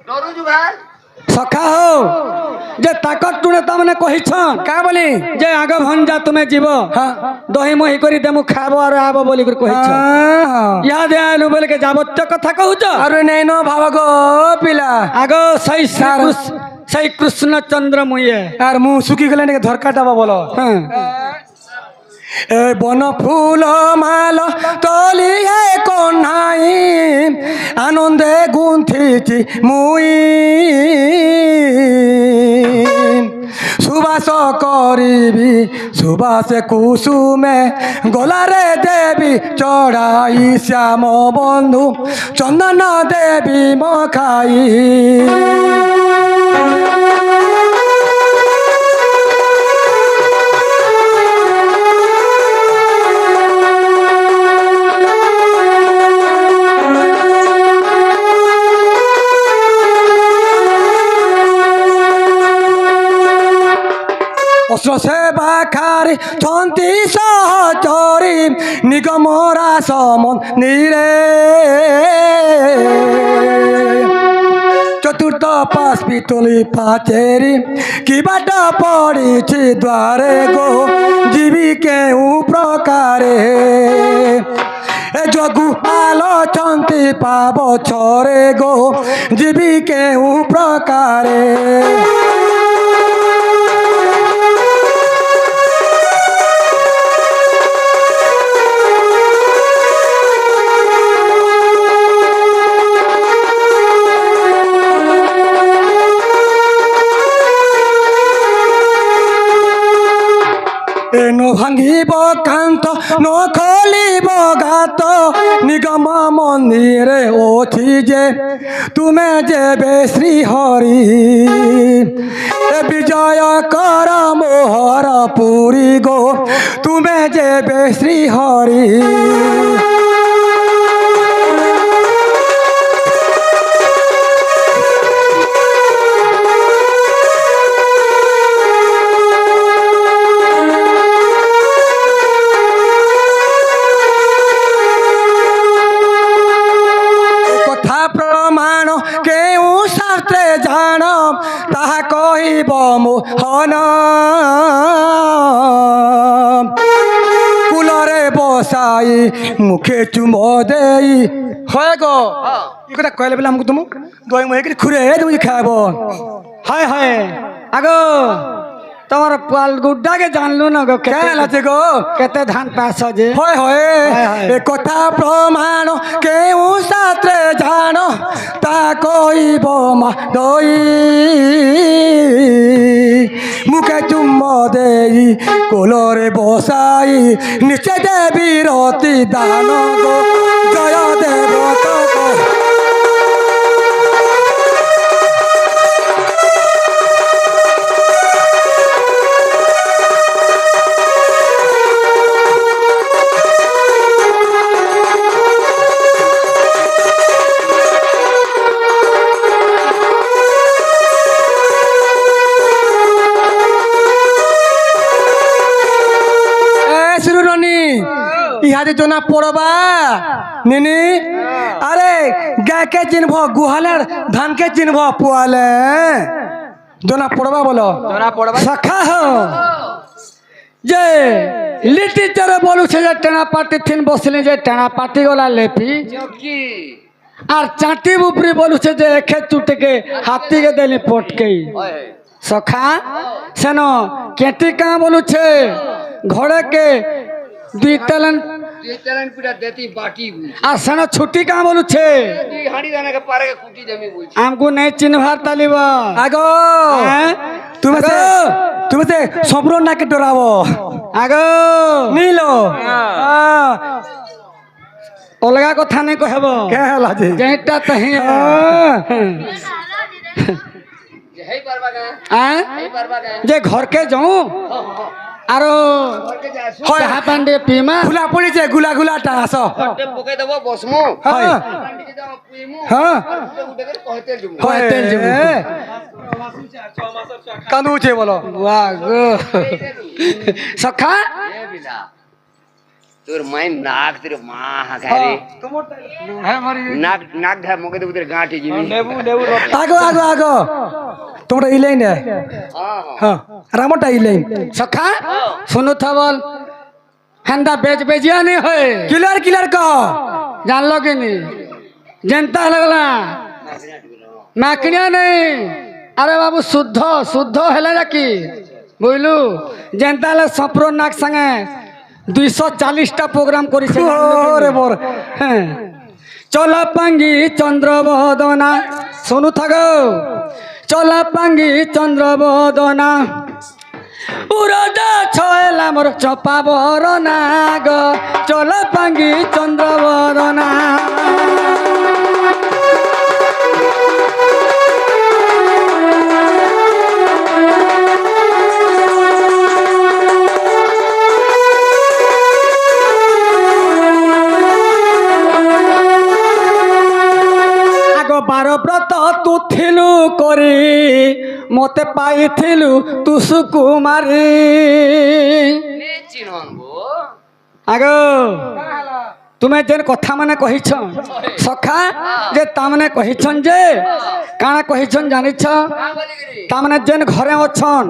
ডরুজু ভাই সখা হো যে তাকত টুনে তামনে কহিছন কা বলি যে আগ ভঞ্জা তুমি জীব হ্যাঁ দহি মহি করি দেমু খাব আর আব বলি করে কহিছ ইহাদে আলু বলে কে যাবত্য কথা কহুছ আরে নেই ন ভাব গো পিলা আগ সেই কৃষ্ণচন্দ্র মুয়ে আর মু শুকি গেলে নাকি ধরকাটাবা বলো হ্যাঁ এ বন ফুল মাল তলি হে কন্যাই আনন্দে গুন্থিছি মুই সুবাস করিবি সুবাস কুসুমে গলারে দেবী চড়াই শ্যাম বন্ধু চন্দন দেবী মখাই অস্ত্র সেবা খারি ছন্তি সহচরি নিগমরা সমন নিরে চতুর্থ পাশ পিতলি পাচেরি কি বাট পড়িছি দ্বারে গো জীবি কেউ প্রকারে এ যোগু আলোচন্তি পাব ছরে গো জীবি কেউ প্রকারে এনো ভাঙিব কান্ত নখলিব গাত নিগম মন্দিরে অছি যে তুমে যেবে শ্রী হরি এ বিজয় কর মোহর পুরী গো তুমে যেবে শ্রী হরি কথা প্রমাণ কেউ শাস্ত্রে জান তাহা কহিব মোহন কুলরে বসাই মুখে চুম দেই হয় গো এই কথা কইলে বলে আমাকে তুমি দই মুহে করে খুঁড়ে তুমি খাব হায় হায় আগো তোমার পাল গুড্ডাকে জানলু না গো কেন আছে গো কেতে ধান পাস যে হয় হয় হয়। এ কথা প্রমাণ কেউ শাস্ত্রে জান তা কইব মা দই মুখে চুম্ব দেই কোলরে বসাই নিচে দেবী রতি দান গো জয় দেবত গো ইহাদে জনা পড়বা নেনি আরে গাকে চিনব গুহালের ধানকে চিনব পুয়ালে জনা পড়বা বলো জনা পড়বা সখা হো যে লিটিচারে বলুছে যে টেনা পাটি থিন বসলে যে টেনা পাটি গলা লেপি আর চাটি উপরে বলুছে যে এখে চুটিকে হাতিকে দেলি পটকে সখা সেন কেটি কাঁ বলুছে ঘোড়াকে দুই তেলেন আর সেন ছুটি কাঁ বলুছে আমকু নেই চিনভার তালিবা আগো হ্যাঁ? তুমি সে তুমি সে সবর নাকে ডরাবো আগো নিলো অলগা কথা নেই কহব কে হেলা যে যেটা তহি যে ঘরকে যাও আর চাহা পান্ডে পিমা গুলা পড়িছে গুলা গুলা টাঙাস পকাই দেব বসমু হ্যাঁ হ্যাঁ কয়তে যাবো কান্দুছে বলো বাহ গো সখা তোর মাই নাক তোর মা হাকারে নাক নাক ধা মুখে দেব তোর গাঁটে জিবি আগো আগো আগো তোমরা ইলেই না হ্যাঁ রামটা ইলেই সখা শুনু বল হেন্দা বেচ বেজিয়া নি হয় কিলার কিলার ক জানলো কি নি জেনতা লাগলা নাকিনিয়া নেই আরে বাবু শুদ্ধ শুদ্ধ হেলে নাকি বুঝলু জেনতা হলে সপ্র নাক সঙ্গে 240টা প্রোগ্রাম করেছে ওরে বর হ্যাঁ চলা পাঙ্গি চন্দ্রবদনা শুনু থাকো চলা পাঙ্গি চন্দ্রবদনা উড়দা ছয়লা মোর চপা বরনা গো চলা পাঙ্গি চন্দ্রবদনা ବାର ବ୍ରତ ତୁ ଥିଲୁ କରି ମତେ ପାଇଥିଲୁ ତୁ ସୁକୁମାରୀ ଆଗ ତୁମେ ଯେନ୍ କଥା ମାନେ କହିଛ ସଖା ଯେ ତାମାନେ କହିଛନ୍ ଯେ କାଣା କହିଛନ୍ ଜାଣିଛ ତାମାନେ ଯେନ୍ ଘରେ ଅଛନ୍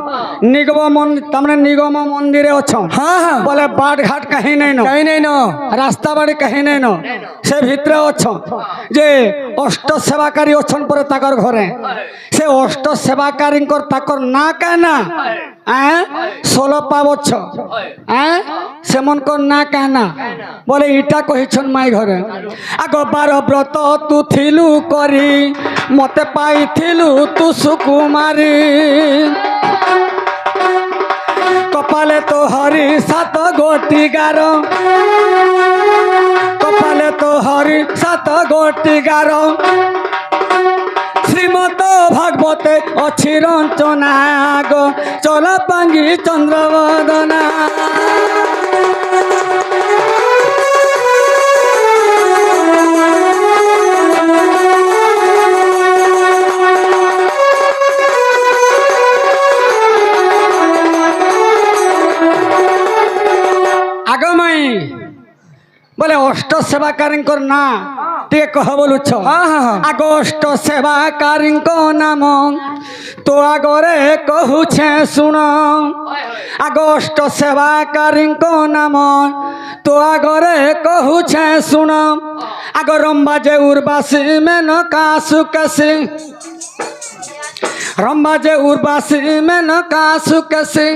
ତାମାନେ ନିଗମ ମନ୍ଦିରେ ଅଛନ୍ হ্যাঁ হ্যাঁ ବୋଲେ ବାଟ ଘାଟ କାହିଁ ନାଇଁନ কাই নাই ন রাস্তা বাড়ি কাহি নাই ন সে ভিতরে অছন যে অষ্ট সেবাকারী অছন পরে তাকর ঘরে সে অষ্ট সেবাকারীঙ্কর তাকর না কানা ষোলো পাবছ সেমনকর না কানা বলে ইটা কহিছন মাই ঘরে আগ বার ব্রত তু থিলু করি মতে পাইথিলু তু সুকুমারী কপালে তো হরি সাত গোটি গার কপালে তো হরি সাত গোটি গার শ্রীমত ভাগবতে অছি রঞ্চনা গো চলা পাঙ্গি চন্দ্রবদনা আগমাই বলে অষ্ট সেবাকারীঙ্কর না টিকে কহ বলুছ আগ অষ্ট সেবাকারীঙ্ক নাম তো আগরে কহুছে শুণ আগ অষ্ট সেবাকারীঙ্ক নাম তো আগরে কহুছে শুণ আগ রম্বা যে উর্বাসী মেনকা সুকেশী রম্বা যে উর্বাসী মেনকা সুকেশী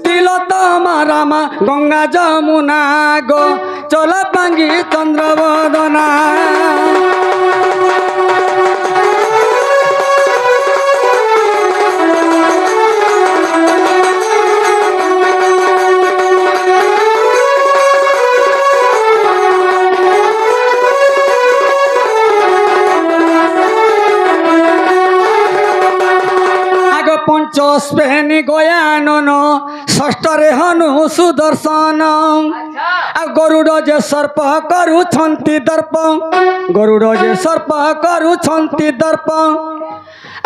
তিলোত্তমা রামা গঙ্গা যমুনা গো চলা পাঙ্গি চন্দ্রবদনা পঞ্চস্পেনি গয়ানন ষষ্ঠরে হনু সুদর্শন আর গরুড় যে সর্প করুছন্তি দর্প গরুড় যে সর্প করুছন্তি দর্প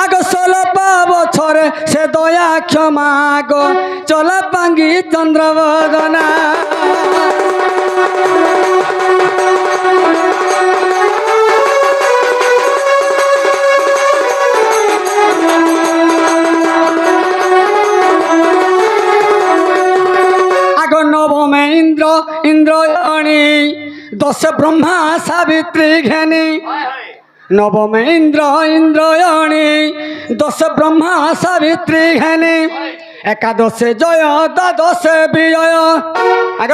আগ 16 বছরে সে দয়া ক্ষমা গো চলা পাঙ্গি চন্দ্রবদনা ইন্দ্রয়ণী দশ ব্রহ্মা সাবিত্রী ঘেনী নবমে ইন্দ্রয়ণী দশ ব্রহ্মা সাবিত্রী ঘেনী একাদশে জয় দ্বাদশে বিজয় আগ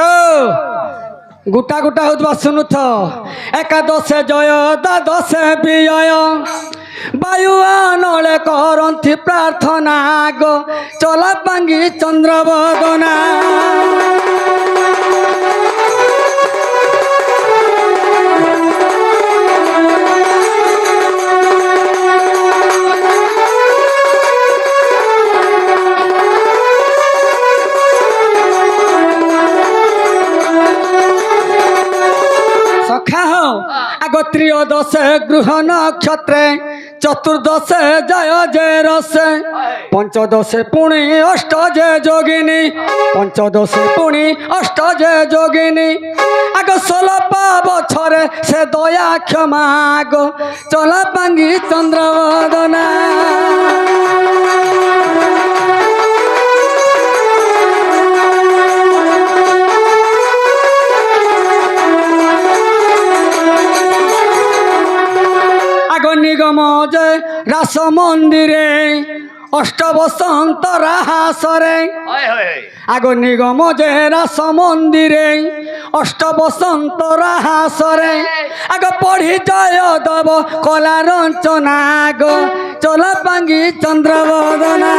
গোটা গোটা হওয়া শুনুথ একাদশে জয় দ্বাদশে বিজয় বায়ু আনলে করন্থি প্রার্থনা গো চলা পাঙ্গি চন্দ্রবদনা সখা আগ ত্রয়োদশে গৃহ নক্ষত্রে চতুর্দশে জয় যে রসে পঞ্চদশে পুণি অষ্ট যে যোগিনী পঞ্চদশে পুণি অষ্ট যে যোগিনী আগ 16 বছরে সে দয়া ক্ষমা গো চলা পাঙ্গি চন্দ্রবদনা নিগম যে রাস মন্দিরে অষ্ট বসন্ত রাহাসরে আগ নিগম যে রাস মন্দিরে অষ্ট বসন্ত রাহাসরে আগ পড়ি জয় দেব কলা রঞ্চনা গো চলা পাঙ্গি চন্দ্রবদনা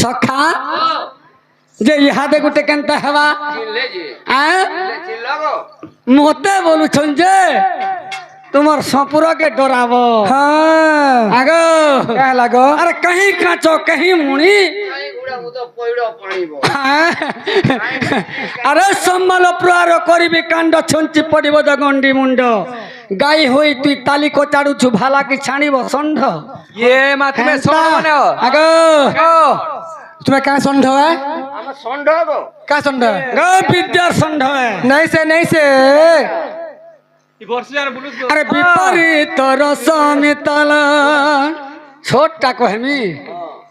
সখা যে ইহাদে গোটে কেনতা হেবা মতে বলুছন যে তোমার সপুরকে ডরাব আগ লাগ আরে কहीं কাঁচ কहीं মুড়ি আরে সম্বলপুর করিবি কাণ্ড ছঞ্চি পড়িব গন্ডি মুন্ড গাই হই তুই তালিক চাড়ুছু ভালা কি ছাড়িব ষণ্ঢ ये मत में सोना बने हो আগ तुम्हें क्या षंढ है আমার ষণ্ড গো क्या षंढ है গ বিদ্যার ষণ্ঢ नहीं से আরে বিপরীত রসমিতল ছোটটা কহমি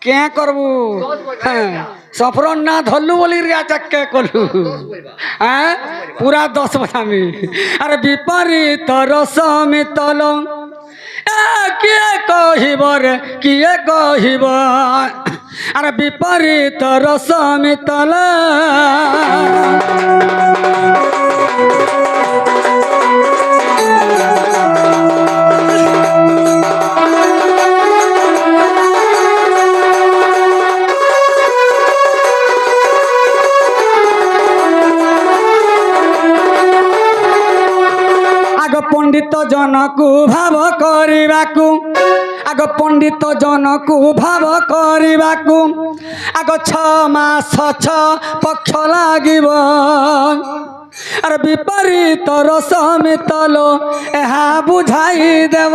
কে করবু সফরন না ধরলু বলি রিয়া চাক্কে কলু হ্যাঁ পুরা 10 বছামি আরে বিপরীত রসমিতল কিয়ে কহিব রে কিয়ে কহিব আরে বিপরীত রসমিতল পণ্ডিত জনকু ভাব করিবাকু আগ পণ্ডিত জনকু ভাব করিবাকু আগ 6 মাস 6 পক্ষ লাগিব আর বিপরীত রসমিতল এহা বুঝাই দেব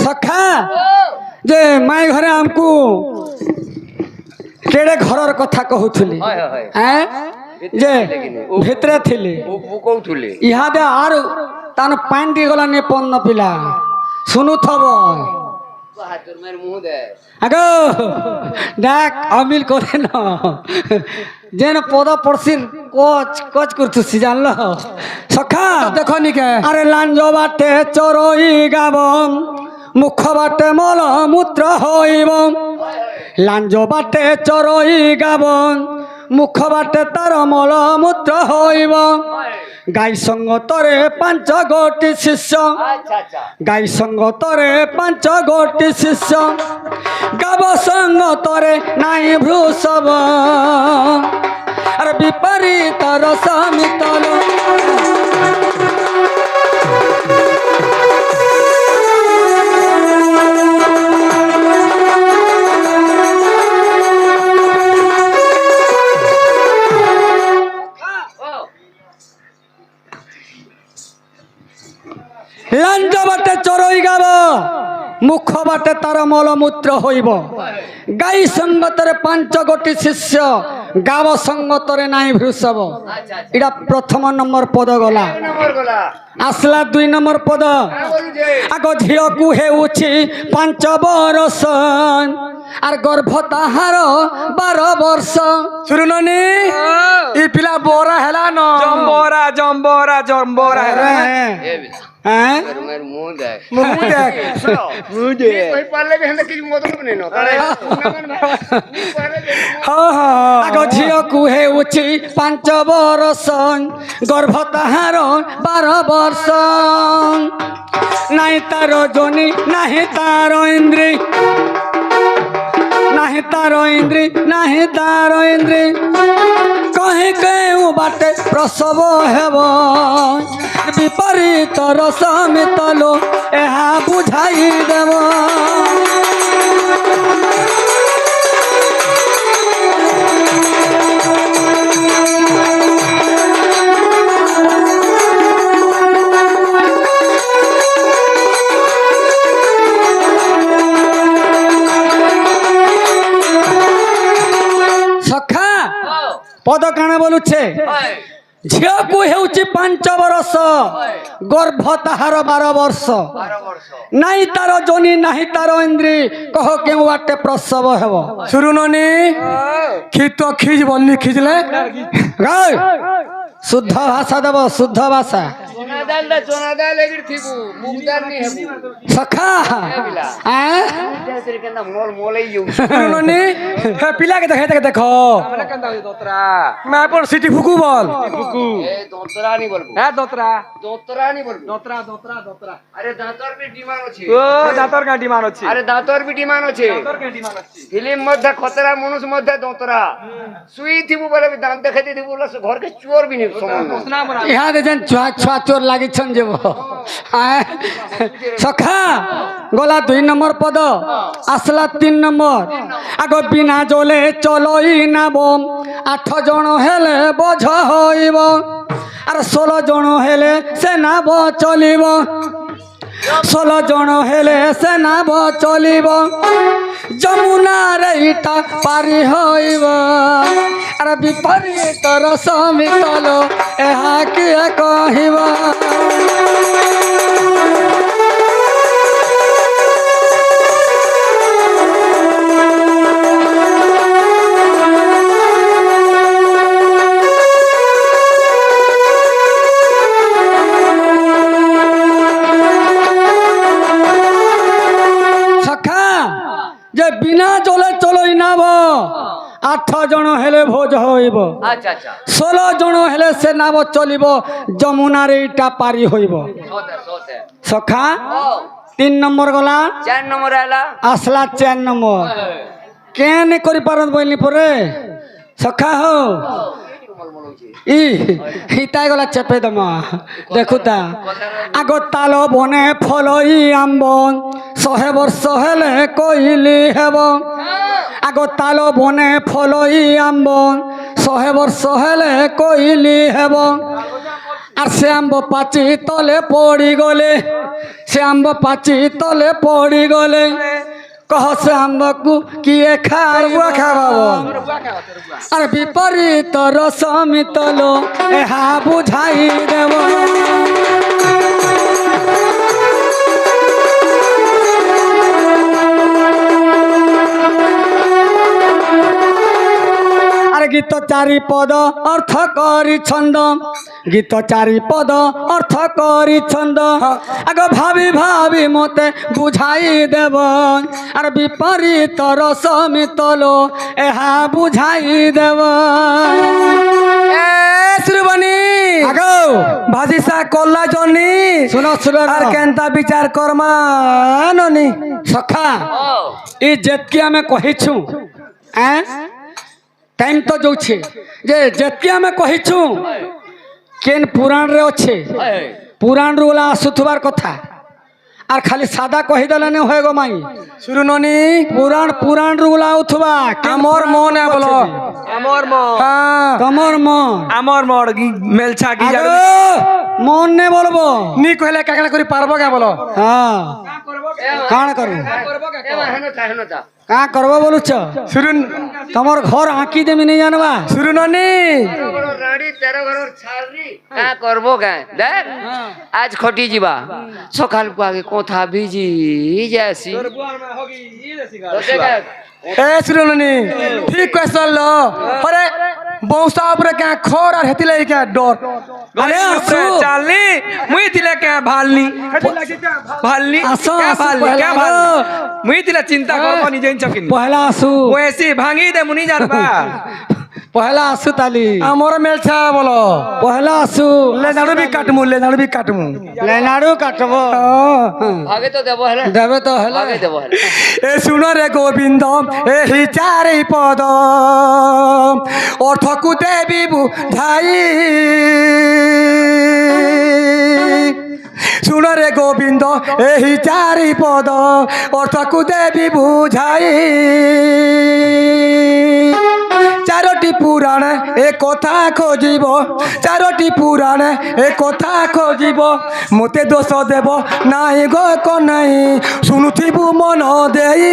সখা যে মাই ঘরে আমকু কেড়ে ঘরর কথা কহুথুলি হ্যাঁ যে ভিতরে থিলি কৌথুলি ইহাদে আর তান পানি দিয়ে গলা নে পন্ন পিলা শুনুথব আগ দেখ অমিল করে ন যেন পদ পড়ছির কোচ কোচ করতুছি জানল সখা देखो निके আরে লাঞ্জ বাটে চরই গাবম মুখ বাটে মল মূত্র হইব লাঞ্জ বাটে চরই গাবন মুখ বাটে তার মল মূত্র হইব গাই সঙ্গতরে 5 গোটি শিষ্য গাই সঙ্গতরে 5 গোটি শিষ্য গাব সঙ্গতরে নাই ভ্রুসব আর বিপরীত রসমিতল লাঞ্জ বাটে চড়ই গাব মুখ বাটে তার মলমূত্র হইব গাই সঙ্গতরে 5 গোটি শিষ্য গাব সঙ্গতরে নাই ভৃষব এটা প্রথম নম্বর পদ গলা আসলা 2 নম্বর পদ আগ ঝিওকু হেউছি 5 বরষ আর গর্ভ তাহার 12 বর্ষ শুনুনি ই পিলা বড় হেলা ন জম্বরা জম্বরা জম্বরা হ্যাঁ मुंह देख মুখ দেখ कोई पाले भी हंदा किसी मतलब नहीं नो হ্যাঁ হ্যাঁ আগ ঝিওকু হেউছি 5 বরষ গর্ভ তাহার 12 বর্ষ নাই তার জনি নাহি তার ইন্দ্রি নাহি তার ইন্দ্রি নাহি তার ইন্দ্রি কহে কেউ বাটে প্রসব হেব বিপরীত রস মিতল এহা বুঝাই দেব সখা পদ কাଣା বলুছে ঝিওকু হেউছি 5 বরষ গর্ভ তাহার 12 বর্ষ নাই তার জনি নাহি তার ইন্দ্রি কহ কেউ বাটে প্রসব হেব শুনুনি খিত খিজ বলনি খিজলে গাই শুদ্ধ ভাষা দেব শুদ্ধ ভাষা चोना दाल लेगिर थीबू मुगदार नहीं है সখা হ্যাঁ जैसे कहना मोल मोले यू শুনুনি হে পিলা কে দেখে দেখে দেখো দোতরা मैं पर सिटी फुकू बोल ए दोतरा नहीं बोलबो হ্যাঁ দোতরা दोतरा नहीं बोलबो দোতরা দোতরা দোতরা अरे दांतर भी डिमांड আছে ও দাঁতর কাটি মান আছে আরে দাঁতর भी डिमांड আছে দাঁতর কাটি মান আছে ফিল্ম মধ্যে খতরা মানুষ মধ্যে দোতরা সুই থিবু বলে দাঁত দেখাই দিবু বলে ঘর কে চোর भी नहीं সমান না মরা ইহাদে যেন ছুয়া ছুয়া চোর লাগিছন যাব সখা গলা 2 নম্বর পদ আসলা 3 নম্বর আগ বিনা জলে চলই নাব 8 জন হেলে বোঝ হইব আর 16 জন হেলে সে নাব চলিব 16 জন হেলে সে নাব চলিব যমুনার ইটা পারি হইব আর বিপরীত রস মিতল এহা কিয়ে কহিব সখা যে বিনা জলে চলই নাব 8 জন হেলে ভোজ হইব আচ্ছা আচ্ছা 16 জন হেলে সে নাব চলিব যমুনার ইটা পারি হইব সোতে সখা ও 3 নম্বর গলা 4 নম্বর আলা আসলা 4 নম্বর কেন করি পারত বইলি পরে সখা হো ই হিতাই গলা চেপে দমা দেখুতা আগ তাল বনে ফলই আম্ব 100 বর্ষ হেলে কইলি হেব আগ তাল বনে ফলই আম্ব 100 বর্ষ হেলে কইলি হেব আর সে আম্ব পাচি তলে পড়ি গলে সে আম্ব পাচি তলে পড়ি গলে কহ সে আম্বকু কিয়ে খাইব খাওয়াব আর বিপরীত রস মিতল এহা বুঝাই দেব আর গীত 4 পদ অর্থ করি ছন্দ গীত 4 পদ অর্থ করি ছন্দ আগ ভাবি ভাবি মতে বুঝাই দেব আর বিপরীত রস মিতল এহা বুঝাই দেব এ শ্রীবাণী আগ ভাজিসা কল্লা জনি শুনো শুনো আর কেনতা বিচার কর্মা ননি সখা ও ই যেতকি আমি কহিছু টাইম তো যাচ্ছে যে যেতকি আমি কহিছু কেন পুরাণ রে অছে পুরাণ রু ওলা আসুথবার কথা আর খালি সাদা কহিদেলে নে হয়ে গো মাই শুনুনি পুরাণ রু ওলা উঠবা আমর মনে বলো আমার মন হ্যাঁ তোমার মন আমার মন মেলছা কি আগে মন নে বলবো নি কইলে কাকলা করি পারবো কে বলো হ্যাঁ করবো କାଣ କରୁ କାଁ କରବ ବୋଲୁଛ শুনুন ତମର ଘର ଆଙ୍କି ଦେମି ନେଇ ଜାନବା শুনুন নানি রানী 13 ঘর ছাড়রি কা করবো গায় দেখ আজ খটি ଯିବା সকালକୁ আগে কথা ভিজি যাসি এ শুনুন নানি ঠিক কইছল আরে বংশা উপরে কে খর আর হেতিলে কে ডর আরে চালনি মুই দিলে কে ভালনি ভালনি আসো, কে আসো, ভালনি কে পহেলা ভালনি আসো। মুই দিলে চিন্তা করব নিজে চকিনি পহেলা আসু ওএসি ভাঙি দে মুনি জানবা পহেলা আসু তালি আমার মেলছা বলো পহেলা আসু লে নাড়ু বি কাটমু লেনাড়ু কাটব আগে তো দেব হেলে দেবে তো হেলে আগে দেব হেলে এ শুন রে গোবিন্দ এই চারি পদ অর্থকু দেবী বুঝাই শুন রে গোবিন্দ এই চারি পদ অর্থকু দেবী বুঝাই চারটি পুরাণ এ কথা খোঁজিব চারটি পুরাণ এ কথা খোঁজিব মতে দোষ দেব নাই গো কনাই শুনুথিবু মন দেই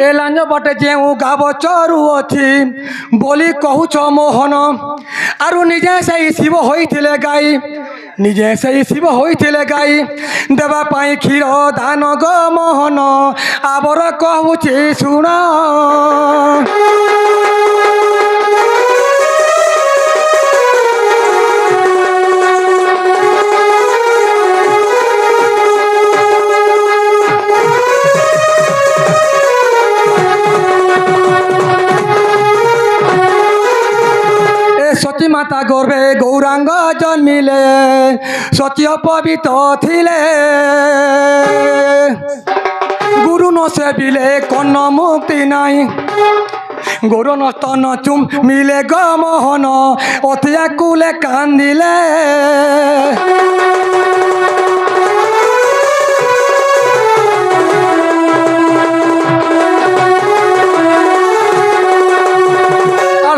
এ লাঞ্জ বটে যেউ গাব চরু অছি বলি কহুছ মোহন আরু নিজে সেই শিব হইছিলে গাই নিজে সেই শিব হইছিলে গাই দেবা পাই ক্ষীর দান গো মোহন আবর কহুছি শুণ সতী মাতা গর্ভে গৌরাঙ্গ জন্মিলে সত্য পবিত্র থিলে গুরু ন সেবিলে কন্ন মুক্তি নাই গৌর নস্তন চুম মিলে গ মোহন অথিয়া কুলে কান্দিলে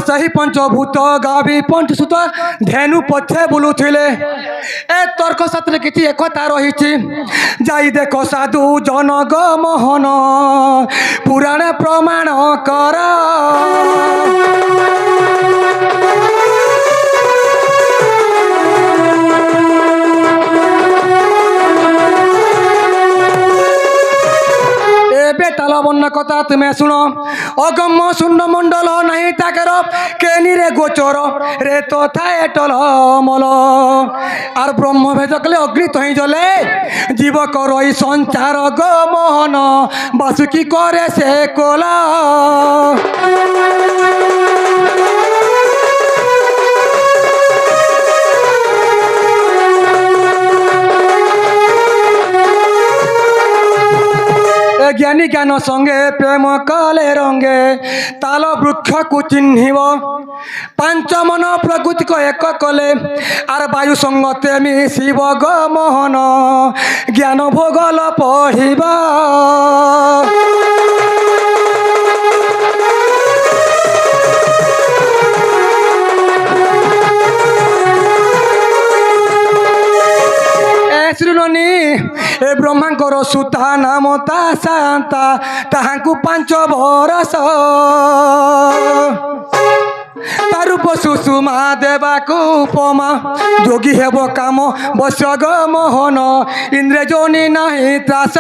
ସେହି ପଞ୍ଚଭୂତ ଗାବି ପଞ୍ଚସୁତ ଧେନୁ ପଛେ ବୁଲୁଥିଲେ ଏ ତର୍କ ଶାସ୍ତ୍ରରେ କିଛି ଏକତା ରହିଛି ଯାଇ ଦେଖ ସାଧୁ ଜନଗ ମୋହନ ପୁରାଣ ପ୍ରମାଣ କର ଏବେ তাল বন্য কথা তুমি শুন অগম্য শূন্য মন্ডল নাই তাকের কেনিরে গোচর রে তথা এটল মল আর ব্রহ্ম ভেদকলে অগ্নি তহি জলে জীব করই সঞ্চার গ মোহন বাসুকি করে সে কোলা জ্ঞানী জ্ঞান সঙ্গে প্রেম কলে রঙ্গে তাল বৃক্ষকু চিহ্নিব পাঞ্চ মন প্রকৃতিক এক কলে আর বায়ু সঙ্গতে মিশিব গ মোহন জ্ঞান ভূগোল পঢ়িব শুনুনি এ ব্রহ্মাঙ্কর সুতা নাম তা শান্তা তাহাଙ୍କୁ 5 বরষ তারূপ সুষুমা দেবাকু উপমা যোগী হেব কাম বৈশ্যগ মোহন ইন্দ্রে যোনি নাহি ত্রাস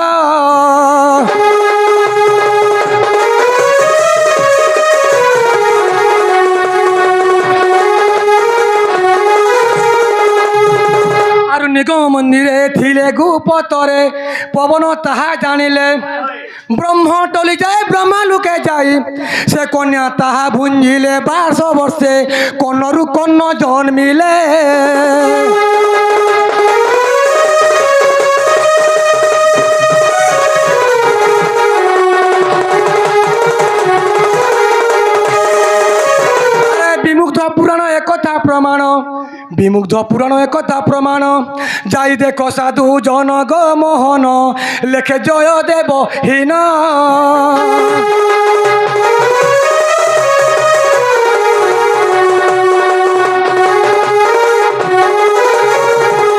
আর নিগম মন্দিরে থিলে গুপতরে পবন তাহা জানিলে ব্রহ্ম টলি যায় ব্রহ্মা লুকে যাই সে কন্যা তাহা ভুঞ্জিলে 12 বর্ষে কন্যরু কন্য জন্মিলে বিমুগ্ধ পুরাণ একথা প্রমাণ বিমুগ্ধ পুরাণ একথা প্রমাণ যাই দেখো সাধু জন গো মোহন লেখে জয় দেব হীন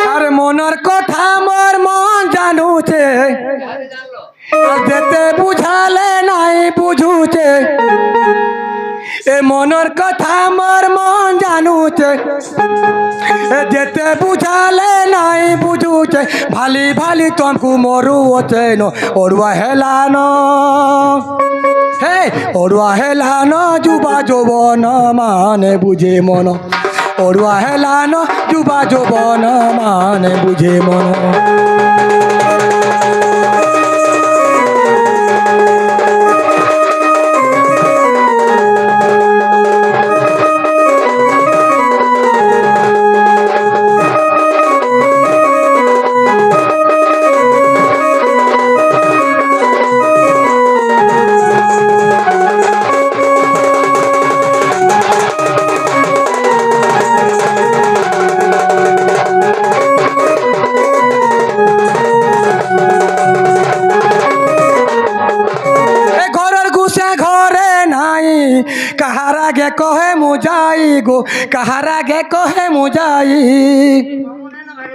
আর মনের কথা মোর মন জানুছে আর যেতে বুঝালে নাই বুঝুছে এ মনের কথা মোর মন জানুছে যেতে বুঝালে নাই বুঝুছে ভালি ভালি তমকু মরু অচেন অড়ুয়া হেলান হে অড়ুয়া হেলান যুবা যৌবন মানে বুঝে মন অড়ুয়া হেলান যুবা যৌবন মানে বুঝে মন কাহার আগে কহে মুজাই গো কাহার আগে কহে মুজাই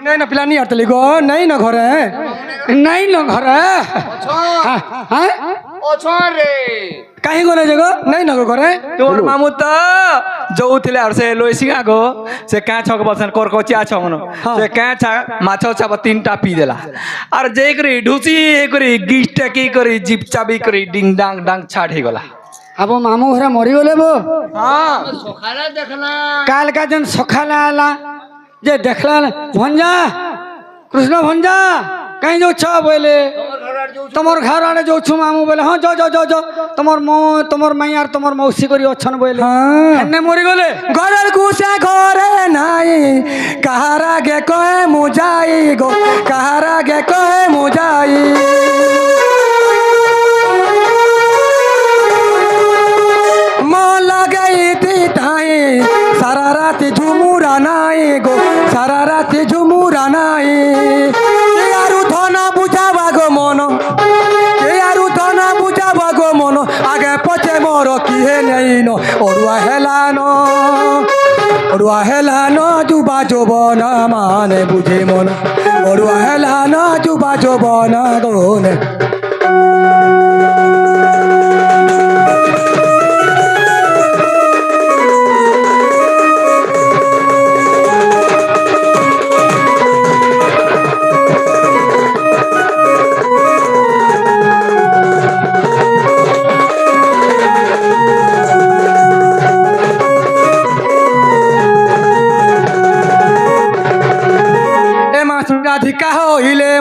নাই না পিলানি আরতলি গো নাই না ঘরে নাই না ঘরে হ্যাঁ কাহি গনে জগো নাই না গো ঘরে তোর মামু তো যৌଥିଲେ আর সে লইসিঙা গো সে কাঁ ছক বসন করকচিয়া ছমন সে কাঁ ছা মাছ ছাপ তিনটা পি দেলা আর যে করি ঢুসি করি গিস্টা কি করি জিপচাবি করি ডিং ডাং ডাং ছাড় হয়ে গলা আবো মামু ঘরে মরিগলে বো হ্যাঁ কাল का दिन सखाला आला जे देखला भंजा कृष्ण भंजा कहीं जो छ बोले तमर घर आने जो छु मामू बोले हाँ जो जो जो जो तमर माई और तमर मौसी करी अछन बोले एने मरी गले ঘরের গুছে ঘরে নাই কাহার আগে কহে মুজাই গো কাহার আগে কহে মুজাই সারা রাতে ঝুমুরা নাই গো সারা রাতে ঝুমুরা নাই কে আরু ধনা বুঝাবা গো মন কে আরু ধনা বুঝাবা গো মন আগে পচে মোর কিহে নেই ন অড়ুয়া হেলানো যুবা যৌবন মানে বুঝে মন অড়ুয়া হেলানো যুবা যৌবন গোনে রাধিকা হইলে